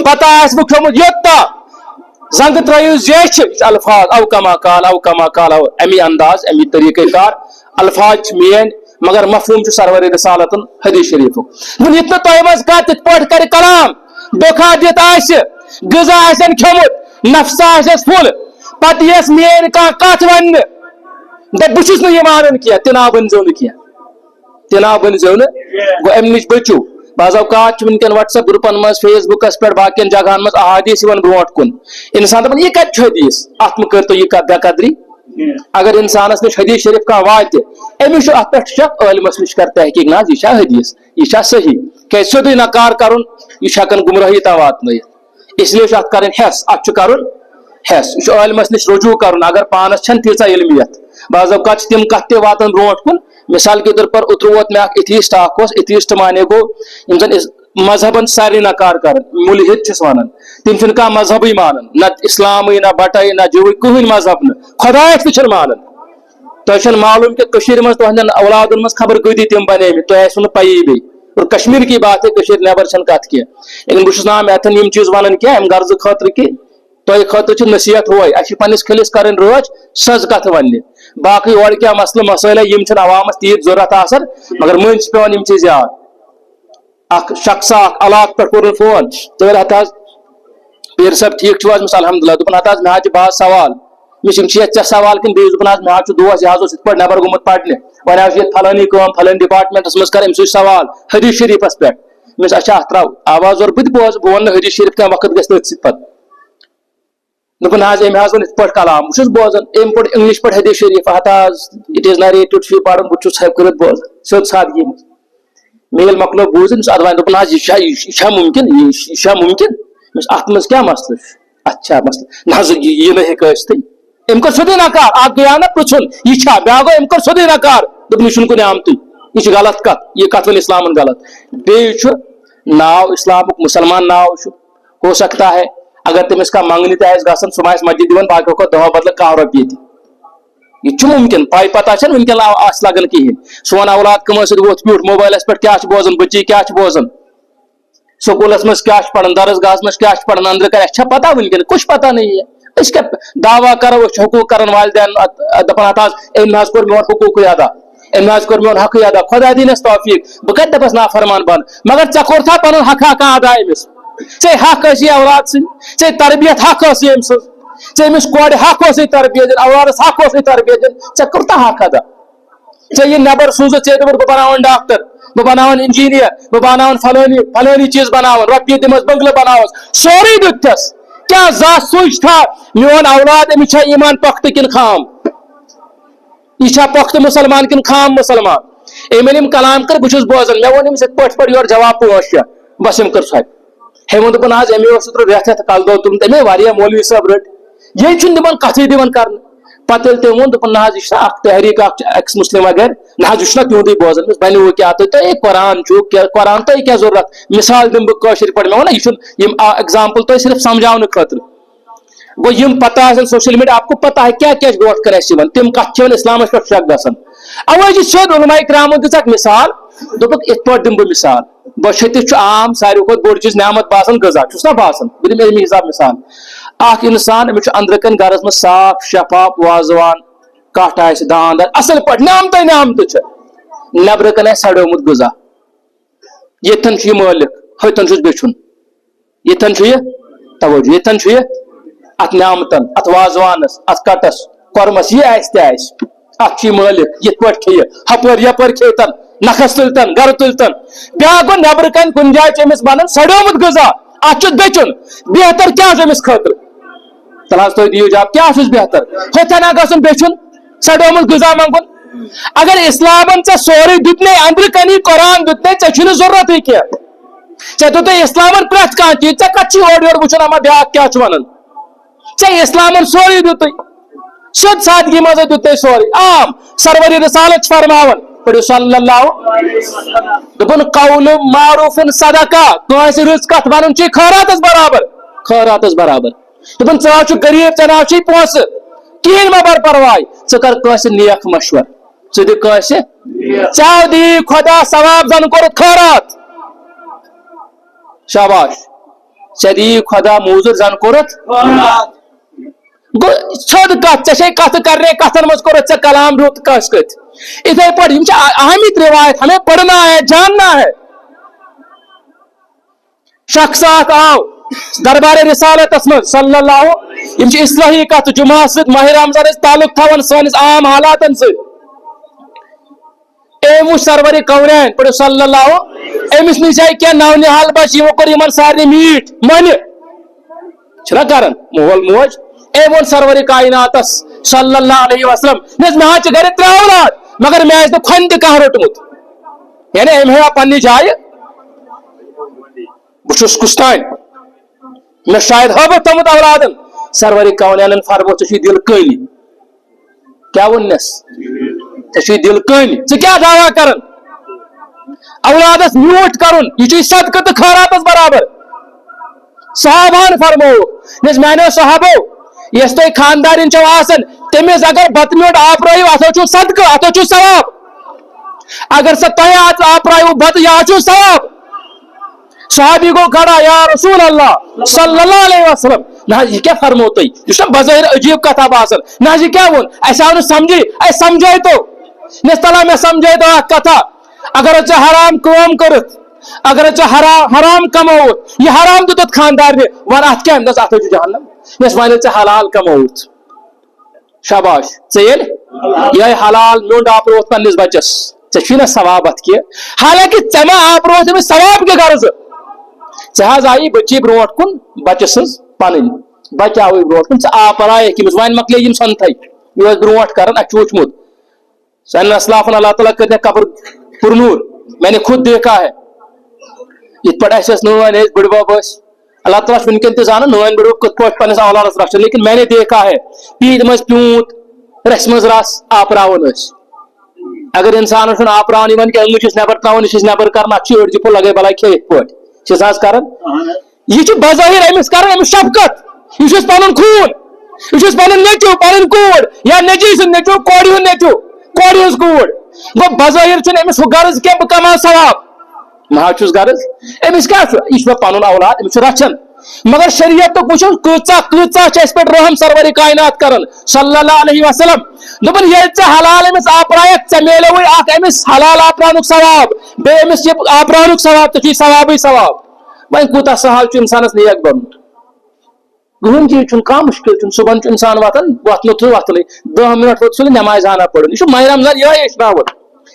پتہ آس بہ کھومت یوتا زنگ ترو زیچ الفاظ او کما کال امی انداز امی طریقہ کار الفاظ مین مگر مفہوم سرور رسالت حدیث شریف ون یہ تہ مز کر تت پہ کر کلام دکھا دت غذا آسن کھیومت نفس آسس فل پتہ یس مین کت ون بہ چھس نہ یہ مانن کی تنا بنزو نہ کی تنا بنزو نہ گو ام نش بچو بعض اوقات ونکن واٹس ایپ گروپن مز فیس بکس پہ باقین جگہن مز احادیث برونٹ کن انسان دپان یہ کت حدیث ات مہ کرتو یہ بے قدری اگر انسانس نش حدیث شریف کا وات امس ات پہ شک عالمس نش کر تحقیق نا یہ حدیث یہ صحیح کہ سیودے نکار کرن یہ ہکن گمراہی تا واتن اس لیے ات کرن حس ات کرن حس یہ عالمس نش رجوع کرن اگر پانس چھن تیژا علمیت بعض اوقات تم کت تہ واتن برونٹ کن مثال کے طور پر اتروت میں ایتھیسٹ ایتھیسٹ مانے گو یم زن مذہبن سارے نکار کر ملحد چھس ونان تم چھن کا مذہبی مانن نہ اسلام نہ بٹائی نہ جو کہین مذہب نہ خدایس تہ چھن مانن تہ چھن معلوم کہ کشیر مز تہندن اولادن مز خبر کۭتیاہ تم بنے تہ آسو نہ پئی بی اور کشمیر کی بات ہے کشیر نیبر چھن کت کی لیکن بہ چھس نا اتن یم چیز ونان کی ام غرض خاطر کی تہ خاطر چھ نصیحت ہوئے اش پنس کھلس کرن روز سز کت ونہ باقی اور کیا مسئلہ مسائل یم چھن عوامس تیت ضرورت آسان مگر من چھ پیوان یم چیز یاد اخ شخص اخ علاق پہ کور فون دل ہتھ پیر صاحب ٹھیک چھو مس الحمدللہ دپن ہتھ مے باز سوال مش یم چھ سوال کن بیس دپن مے دوس یہ ات پہ نبر گومت پڑھنے ون یہ فلانی کام فلانی ڈپارٹمنٹس مز کر ام سوال حدیث شریفس پہ مس اچھا ات تراو آواز اور بت بوز بہ ون حدیث شریف کم وقت گژھِ تٔتھۍ سۭتۍ پتہٕ دپن ام ون ات پہ کلام بہت بوزان ام پہ انگلش پہ حدیث شریف ہتھ اٹ از نریٹڈ چھ پڑھن بہت چھس ہیپ کرت بوزان سیود سادگی مز میل مکلو بوزن ادوان دپن یہ ممکن یہ ممکن ات مز کیا مسئلہ اچھا مسئلہ نہ یہ نہ ہیک ام کر سیودے نکار اک گیا نا پرچھن یہ بیا گو ام کر سیودے نکار دپن یہ چھن کن آمتی یہ غلط کت یہ کت ون اسلام غلط بیٚیہِ ناو اسلامک مسلمان ناو ہو سکتا ہے اگر تمس کا منگنی تہ گھن سہ مسجد دان باقی کھت دہ بدل کہ رۄپیہِ تہ یہ ممکن پائی پتہ ونکن آس لگان کہین سون اولاد کم ست ووت بیوٹ موبائلس پہ کیا بوزان بچی کیا بوزان سکولس مز کیا پڑھان درسگاہس مز کیا پڑھان اندر کر اچھا پتہ ونکن کچھ پتہ نہیں ہے اس کیا دعویٰ کرو حقوق کرن والدین دپان ہتھ ام کور میون حقوق ادا ام کور میون حق ادا خدا دینس توفیق بہ کت دپس نافرمان بن مگر ژے کورتھا پنن حق ادا امس ژے حق ٲسی اولاد سن ژے تربیت حق ٲسی أمۍ سٕنٛز ژے أمِس کورِ حق اوسٕے تربیت دِنۍ اولادس حق اوسٕے تربیت دِنۍ ژےٚ کوٗتاہ حق ادا ژےٚ یہِ نٮ۪بر سوٗزِتھ ژےٚ دوٚپُتھ بہٕ بناون ڈاکٹر بہٕ بناون انجیٖنیر بہٕ بناون فلٲنی فلٲنی چیٖز بناون رۄپیہِ دِمس بنگلہٕ بناوس سورُے دیُتتھس کیٛاہ ذات سوٗنٛچ تھا میون اولاد أمِس چھا ایٖمان پۄختہٕ کِنہٕ خام یہِ چھا پۄختہٕ مُسلمان کِنہٕ خام مُسلمان أمۍ ییٚلہِ یِم کلام کٔر بہٕ چھُس بوزان مےٚ ووٚن أمِس یِتھ پٲٹھۍ یورٕ جواب 5-6 بس أمۍ کٔر سۄ ہے ووٚن دوٚپُن حظ أمۍ اوس اوترٕ رٮ۪تھ ہٮ۪تھ کلہٕ دود تُلمُت أمۍ واریاہ مولوی صٲب رٔٹۍ یہ چھُنہٕ دِوان کتھٕے دِوان کرنہٕ پتہٕ ییٚلہِ تٔمۍ ووٚن دوٚپُن نہ حظ یہِ چھُ اکھ تحریٖک اکھ ایکس مسلم اگر نہ حظ یہِ چھُنہ تِہُنٛدُے بوزان بنیو کیٛاہ تۄہہِ قرآن چھُ قرآن تۄہہِ کیٛاہ ضروٗرت مثال دِمہٕ بہٕ کٲشِر پٲٹھۍ مےٚ ووٚن یہِ چھُنہٕ یِم ایگزامپل تۄہہِ صرف سمجھاونہٕ خٲطرٕ گوٚو یِم پتہ آسان سوشل میڈیا آپ کو پتہ ہے کیٛاہ کیٛاہ چھِ برونٛٹھ کَنۍ اَسہِ یِوان تِم کتھ چھِ یِوان اسلامس پٮ۪ٹھ شک گژھان اوے چھِ سیوٚد علماء کرامو دِژ اکھ مثال دوٚپُکھ یِتھ پٲٹھۍ دِمہٕ بہٕ مثال بشیٖرتہِ چھُ عام ساروی کھۄتہٕ بوٚڑ چیٖز نعمت باسان غذا چھُس نا باسان بہٕ دِمہٕ اَمہِ حساب مثال اکھ انسان أمِس چھُ أنٛدرٕ کَنۍ گرس منٛز صاف شفاف وازوان کٹھ آسہِ داند آسہِ اصل پٲٹھۍ نعمتٕے نعمتہٕ چھِ نٮ۪برٕ کَنۍ آسہِ سڑیومُت غذا ییٚتھن چھُ یہِ مٲلِک ہوٚتھن چھُس بیچھُن ییٚتھن چھُ یہِ توجہ ییٚتھن چھُ یہِ ات نعمتن ات وازوانس ات کٹس کۄرمس یہِ آسہِ تہِ آسہِ ات چھُ یہِ مٲلِک یِتھ پٲٹھۍ کھیٚیہِ ہپٲرۍ یپٲرۍ کھیٚتن نکھس تُلتن گرٕ تُلتن بیاکھ گوٚو نٮ۪برٕ کَنۍ کُنہِ جایہِ چھُ أمِس بنان سڑیومُت غذا اتھ چھُ دٔچھُن بہتر کیٛاہ چھُ أمِس خٲطرٕ تل حظ تُہۍ دِیِو جواب کیٛاہ چھُس بہتر ہوٚتھن ہا گژھُن بیچھُن سڑیومُت غذا منٛگُن اگر اسلامن ژےٚ سورُے دیُتنے أنٛدرٕ کَنی قرآن دیُتنے ژےٚ چھُنہٕ ضروٗرتٕے کینٛہہ ژےٚ دیُتے اسلامن پرٛٮ۪تھ کانٛہہ چیٖز ژےٚ کتھ چھُے اورٕ یورٕ وٕچھُن اما بیاکھ کیٛاہ چھُ ونان ژےٚ اسلامن سورُے دیُتُے سیوٚد سادگی منٛزے دیُتے سورُے عام سرور رسالت چھِ فرماوان پٔرِو صلی اللہ دوٚپُن قول معروٗف صدقہ کٲنٛسہِ رٕژ کتھ ونُن چھُے خٲراتس برابر خٲراتس برابر دوٚپُن ژٕ حظ چھُکھ غریٖب ژےٚ نہ حظ چھُے پونٛسہٕ کِہیٖنۍ مہ بر پرواے ژٕ کر کٲنٛسہِ نیک مشور ژٕ دِ کٲنٛسہِ ژےٚ دی خۄدا ثواب زن کوٚرُتھ خٲرات شاباش ژےٚ دی خۄدا موٗزوٗر زن کوٚرُتھ گوٚو سیوٚد کتھ ژےٚ چھے کتھٕ کرنے کتھن منٛز کوٚرُتھ ژےٚ کلام رُت کٲنٛسہِ کٔتھۍ اِتھے پٲٹھۍ یِم چھِ آمٕتۍ روایت ہمیں پڑھنا ہے جاننا ہے شخصات آو دربار رسالت مز sallallahu یم چھ اصلاحی کت جمعہ ست ماہ رمضان تعلق تھاون سانس عام حالاتن ست ایم سرور کونین پڑھو sallallahu امس نش آئی کیا نو نہال بچ یمو کور یمن سارے میٹ من چھنا کرن مول موج ایم سرور کائناتس sallallahu علیہ وسلم نس مے چھ گھر ترے اولاد مگر مے اس کھن تہ کانٛہہ روٹمت یعنی ام ہے پنہ جائے بچس کستان میں شاید حبت تمت اولادن سرور کونین فرمو ژے دل کٔنی کیا ونس ژے دل کٔنی ژٕ کیا دعویٰ کرن اولادس میوٹ کرن یہ صدقہ تو خیراتس برابر صحابان فرمو نس میانو صحابو یس تہ خاندارن چھو آسن تمس اگر بت میوٹ آپرائیو اتو چھو صدقہ اتو چھو ثواب اگر سہ تہ آپرائیو بت یہ چھو ثواب صحابی کو کھڑا یا رسول اللہ صلی اللہ علیہ وسلم نہ یہ کیا فرمو تھی یہ بظاہر عجیب کتھا باسن نہ یہ کیا ون ایسا آو سمجھی اے سمجھے تو نس تلا میں سمجھے تو کتھا اگر ژے حرام کام کرت اگر ژے حرام کموت یہ حرام دت خاندار نے ون ات کیا دس ات جہنم نس ون ژے حلال کموت شاباش ژے یہ حلال میونڈ آپروت پنس بچس ژے چھی نا ثواب ات کی حالانکہ ژے ما آپروت أمس ثواب کی غرض ژٕ آئی بچی برونٹ کن بچہ سز پن بچہ آوے برونٹ کن ژٕ آپرائے کمس ون مکلے یم سنتھے یہ برونٹ کران اچھ وچمت سن اسلافن اللہ تعالیٰ کرنے قبر پرنور میں نے خود دیکھا ہے ات پہ اس نان بڑ بب اللہ تعالیٰ ونکن تہ زانان نان بڑ بب کت پہ پنس اولادس رچھان لیکن میں نے دیکھا ہے پیت مز پیوت رس مز رس آپراون اگر انسان آپراون کہ چھ نبر تراون یہ نبر کرنا اڑ پھل لگے بلائی کھیت پہ کران یہ بظاہر امس کران امس شفقت یہ پن خون یہ پن نیچو پن کوڑ یا نیچی سن نیچو کوڑی ہند نیچو کوڑی ہز کوڑ گو بظاہر امس غرض کیا بہ کما ثواب نہ چھس غرض امس کیا یہ پن اولاد امس رچھان مگر شریعت تو وچھو کۭژاہ اس پہ رحم سرور کائنات کران صلی اللہ علیہ وسلم دپن یہ حلال امس آپرائک ژے میلوے اخ امس حلال آپرانک ثواب بیٚیہِ امس یہ آپرانک ثواب تو ثوابی ثواب وۄنۍ کوٗتاہ سہل چھُ انسانس نیک بنُن کٕہٕنۍ چیٖز چھُنہٕ کانٛہہ مُشکل چھُنہٕ صبحن چھُ انسان وۄتھان وۄتھنہٕ تہٕ وۄتھنٕے 10 منٹ ووت سُلہِ نٮ۪مازِ ہنا پرُن یہِ چھُ ماہِ رمضان یِہوٚے ہیٚچھناوُن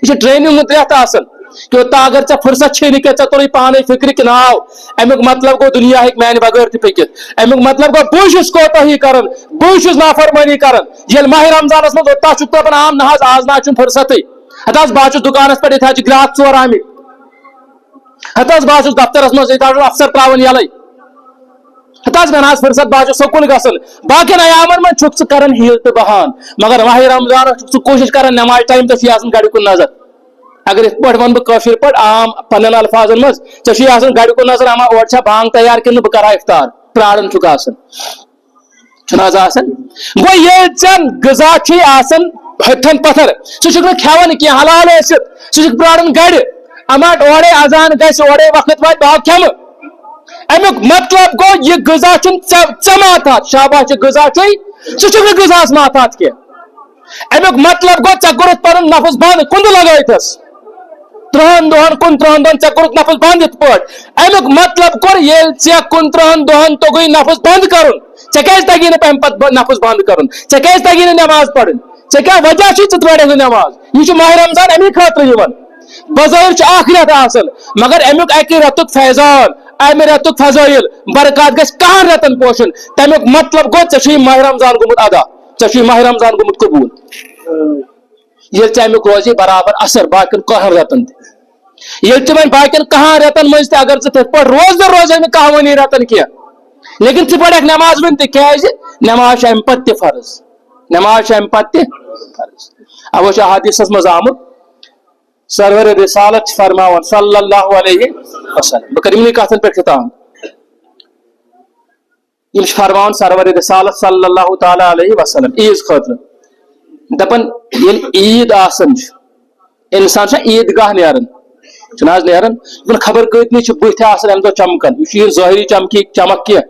یہِ چھُ ٹرینِنٛگ ہُنٛد رٮ۪تھ آسان تیوٗتاہ اگر ژےٚ فرصت چھے نہٕ کینٛہہ ژےٚ توٚرُے پانے فکرِ کہِ ناو امیُک مطلب گوٚو دُنیا ہیٚکہِ میانہِ بغٲر تہِ پٔکِتھ امیُک مطلب گوٚو بہٕ چھُس کوتاہی کران بہٕ چھُس نافرمٲنی کران ییٚلہِ ماہِ رمضانس منٛز اوٚتام چھُکھ دپان عام نہ حظ آز نہ حظ چھُنہٕ فرصتٕے ہتہٕ حظ بہٕ حظ چھُس دُکانس پٮ۪ٹھ ییٚتہِ حظ چھِ گراہک 4 آمٕتۍ ہتہٕ حظ بہٕ حظ چھُس دفترس منٛز ییٚتہِ حظ چھُ افسر تراوان یلے ہتہٕ حظ مےٚ نہ حظ فرصت بہٕ حظ چھُس سکوٗل گژھان باقین ایامن منٛز چھُکھ ژٕ کران ہیٖل تہٕ بہان مگر ماہِ رمضانس چھُکھ ژٕ کوٗشش کران نٮ۪ماز ٹایم تہِ چھُی آسان گرِ کُن نظر اگر یتھ پٲٹھۍ ون بہٕ کٲشِر پٲٹھۍ عام پننٮ۪ن الفاظن منٛز ژےٚ چھُی آسان گرِ کُن نظر اما اورٕ چھا بانگ تیار کِنہٕ بہٕ کرا افطار پراران چھُکھ آسان چھُنہٕ حظ آسان گوٚو ییٚلہِ ژےٚ غذا چھُے آسان ہتھن پتھر ژٕ چھُکھ نہٕ کھٮ۪وان کینٛہہ حلال ٲسِتھ ژٕ چھُکھ پراران گرِ اما اورے اذان گژھِ اورے وقت واتہِ بہٕ کھٮ۪مہٕ امیُک مطلب گوٚو یہِ غذا چھُنہٕ ژےٚ ماتحت شاباش یہِ غذا چھُے ژٕ چھُکھ نہٕ غذاہس ماتحت کینٛہہ امیُک مطلب گوٚو ژےٚ کوٚرُتھ پنُن نفس بنٛد کُندٕ لگٲوتھس 30 دۄہن 29 دۄہن ژےٚ کوٚرُتھ نفس بنٛد یِتھ پٲٹھۍ امیُک مطلب کوٚر ییٚلہِ ژےٚ 29 دۄہن توٚگُے نفس بنٛد کرُن ژےٚ کیازِ تگی نہٕ امہِ پتہٕ نفس بنٛد کرُن ژےٚ کیازِ تگی نہٕ نٮ۪ماز پرٕنۍ ژےٚ کیٛاہ وجہ چھُے ژٕ پرکھ نہٕ نٮ۪ماز یہِ چھُ ماہِ رمضان امی خٲطرٕ یِوان بظٲہر چھُ اکھ رٮ۪تھ آسان مگر امیُک اکہِ رٮ۪تُک فیضان امہِ رٮ۪تُک فضٲیل برکات گژھِ 10 رٮ۪تن پوشن تمیُک مطلب گوٚو ژےٚ چھُے ماہِ رمضان گوٚمُت ادا ژےٚ چھُے ماہِ رمضان گوٚمُت قبوٗل ییٚلہِ ژےٚ امیُک روزی برابر اثر باقین 10 رٮ۪تن تہِ ییٚلہِ ژٕ وۄنۍ باقین 10 رٮ۪تن منٛز تہِ اگر ژٕ تِتھ پٲٹھۍ روزدٕ روزے نہٕ 10 رٮ۪تن کینٛہہ لیکن ژٕ پرکھ نٮ۪ماز وُنہِ تہِ کیازِ نٮ۪ماز چھِ امہِ پتہٕ تہِ فرض نٮ۪ماز چھِ امہِ پتہٕ تہِ فرض اوے چھُ حدیثس منٛز آمُت سرور رسالت چھِ فرماوان صلی اللہ علیہ وسلم بہٕ کرٕ یِمنٕے کتھن پٮ۪ٹھ خطاب یم چھِ فرماوان سرور رسالت صلی اللہ تعالیٰ علیہ وسلم عیٖذ خٲطرٕ دپان ییٚلہِ عیٖد آسان چھُ انسان چھُ عیٖدگاہ نیران چھُنہٕ حظ نیران دپان خبر کۭتنی چھِ بٕتھِ آسان امہِ دۄہ چمکان یہِ چھُ یہِ ظٲہری چمک کینٛہہ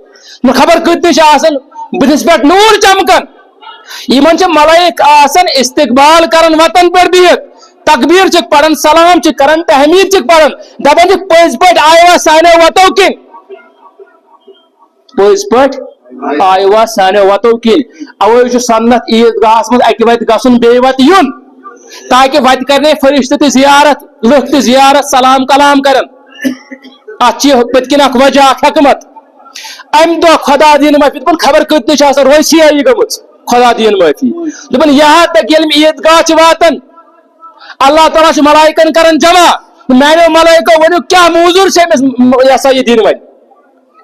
دپان خبر کۭتنی چھِ آسان بٕتھِس پٮ۪ٹھ نوٗر چمکان یِمن چھِ ملٲیِک آسان استقبال کران وطن پٮ۪ٹھ بِہِتھ تکبیر چھِکھ پران سلام چھِکھ کران تحمید چھِکھ پران دپان چھِکھ پٔزۍ پٲٹھۍ آیوا سانیو وتو کِنۍ پٔزۍ پٲٹھۍ آیوا سانیو وتو کِنۍ اوے سنت عیٖدگاہس منٛز اکہِ وتہِ گژھُن بیٚیہِ وتہِ یُن تاکہ وتہِ کرنے فرشتہٕ تہِ زیارت لُکھ تہِ زیارت سلام کلام کرن اتھ پٔتۍ کِنۍ اکھ وجہ اکھ حکمت امہِ دۄہ خدا دین معٲفی دپن خبر کۭتِس چھِ آسان روسیایی گٔمٕژ خدا دین معٲفی دپن یہاں تک ییٚلہِ عیٖدگاہ چھِ واتان اللہ تعالیٰ چھُ ملائکن کران جمع میانیو ملائکو ؤنِو کیاہ موزوٗر چھِ أمِس یہِ ہسا یہِ دِنۍ وۄنۍ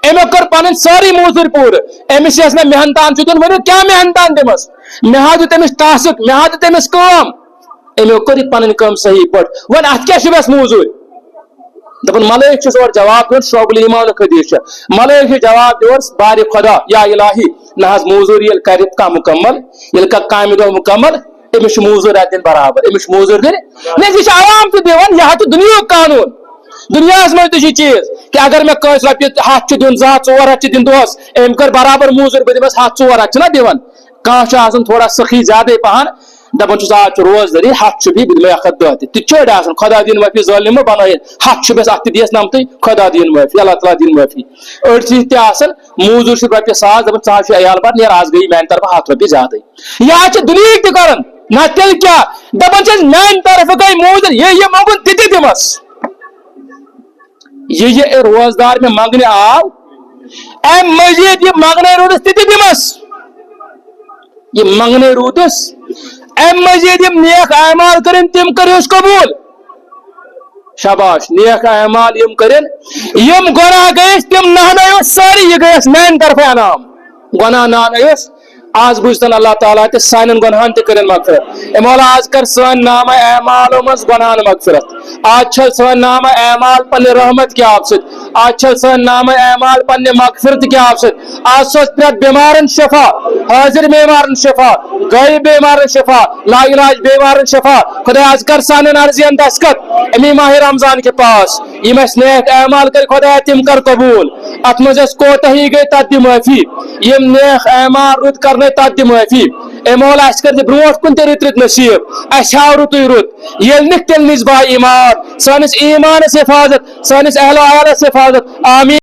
أمۍ کٔر پنٕنۍ سٲری موزوٗرۍ پوٗرٕ أمِس یۄس مےٚ محنتان چھُ دیُن ؤنِو کیاہ محنتان دِمس مےٚ حظ دیُت أمِس ٹاسک مےٚ حظ دیُت أمِس کٲم أمۍ کٔر یہِ پنٕنۍ کٲم صحیح پٲٹھۍ وۄنۍ اتھ کیاہ چھُ مےٚ موزوٗرۍ دپان ملائک چھُس اورٕ جواب دِوان شعبُ الایمان حدیث چھِ ملائک چھُ جواب دِوان بارِ خدا یا الہی نہ حظ موزوٗرۍ ییٚلہِ کرِ کانٛہہ مُکمل ییٚلہِ کانٛہہ کامہِ دۄہ مُکمل أمِس چھُ موزوٗرۍ اتھ دِنۍ برابر أمِس چھُ موزوٗرۍ دِنۍ یہِ چھُ عوام تہِ دِوان یہِ حظ چھُ دُنیہُک قانوٗن دُنیاہس منٛز تہِ چھُ چیٖز کہ اگر مےٚ کٲنٛسہِ رۄپیہِ 100 چھُ دیُن 200 400 چھِ دِنۍ دۄہس أمۍ کٔر برابر موزوٗرۍ بہٕ دِمس 100 400 چھِنہ دِوان کانٛہہ چھُ آسان تھوڑا سخی زیادے پہن دپان چھُس آز چھُ روزدٔری 100 چھُ بیٚیہِ بہٕ دِمے 110 تہِ تہِ چھِ أڑۍ آسان خۄدا دِیِن معٲفی ظٲلِم مہ بنٲیِتھ 100 چھُ بس اتھ تہِ دِیس نمتٕے خۄدا دِیِن معٲفی اللہ تعالیٰ دِیِن معٲفی أڑۍ چھِ تہِ آسان موزوٗرۍ چھِ رۄپیہِ 100 دپان ژٕ حظ چھُ عیال بار نیر آز گٔیی میانہِ طرفہٕ 100 رۄپیہِ زیادٕے یہِ حظ چھِ دُنیہٕکۍ تہِ کران نہ تیٚلہِ کیاہ دپان چھِ میانہِ طرفہٕ گٔے موزوٗرۍ یہِ موٚنگُن تہِ دِمس یہ روزدار میں منگنے آو ایم مزید یہ منگنے روٗدس تہِ دِمس یہ منگنے روٗدس ایم مزید یم نیک اعمال کرن تم کریوس قبول شاباش نیک اعمال یم کرن یم گناہ گیس تم نہنٲیوس سٲری یہ گیس میانہِ طرفہٕ انعام گناہ نہنٲیوس آز بوٗزتن اللہ تعالیٰ تہِ سانٮ۪ن گۄنہن تہِ کٔرِنۍ مغفرت اے مولا آز کر سٲنۍ نامہ اعمالو منٛز گۄنہن مغفرت آج چھل سٲنۍ نامہ اعمال پننہِ رحمت کہِ آب سۭتۍ آج چھل سٲنۍ نامہ اعمال پننہِ مغفرت کہِ آب سۭتۍ آز سوز پرٛٮ۪تھ بٮ۪مارن شفا حٲضر بیمارن شفا غٲیب بیمارن شفا لا علاج بیمارن شفا خدا آز کر سانٮ۪ن عرضین دستخط امی ماہ رمضان کے پاس یم اسہِ نیک اعمال کر خدا تِم کر قبوٗل اتھ منٛز اسہِ کوتاہی گٔے تتھ دِ معٲفی یم نیک اعمال رُت کرنے تتھ دِ معٲفی اے مولا اسہِ کر دِ برونٛٹھ کُن تہِ رٕتۍ رٕتۍ نصیٖب اسہِ ہاو رُتُے رُت ییٚلہِ نہٕ تیٚلہِ نِس با ایمان سٲنِس ایمانس حفاظت سٲنِس اہل و عیالس حفاظت آمیٖن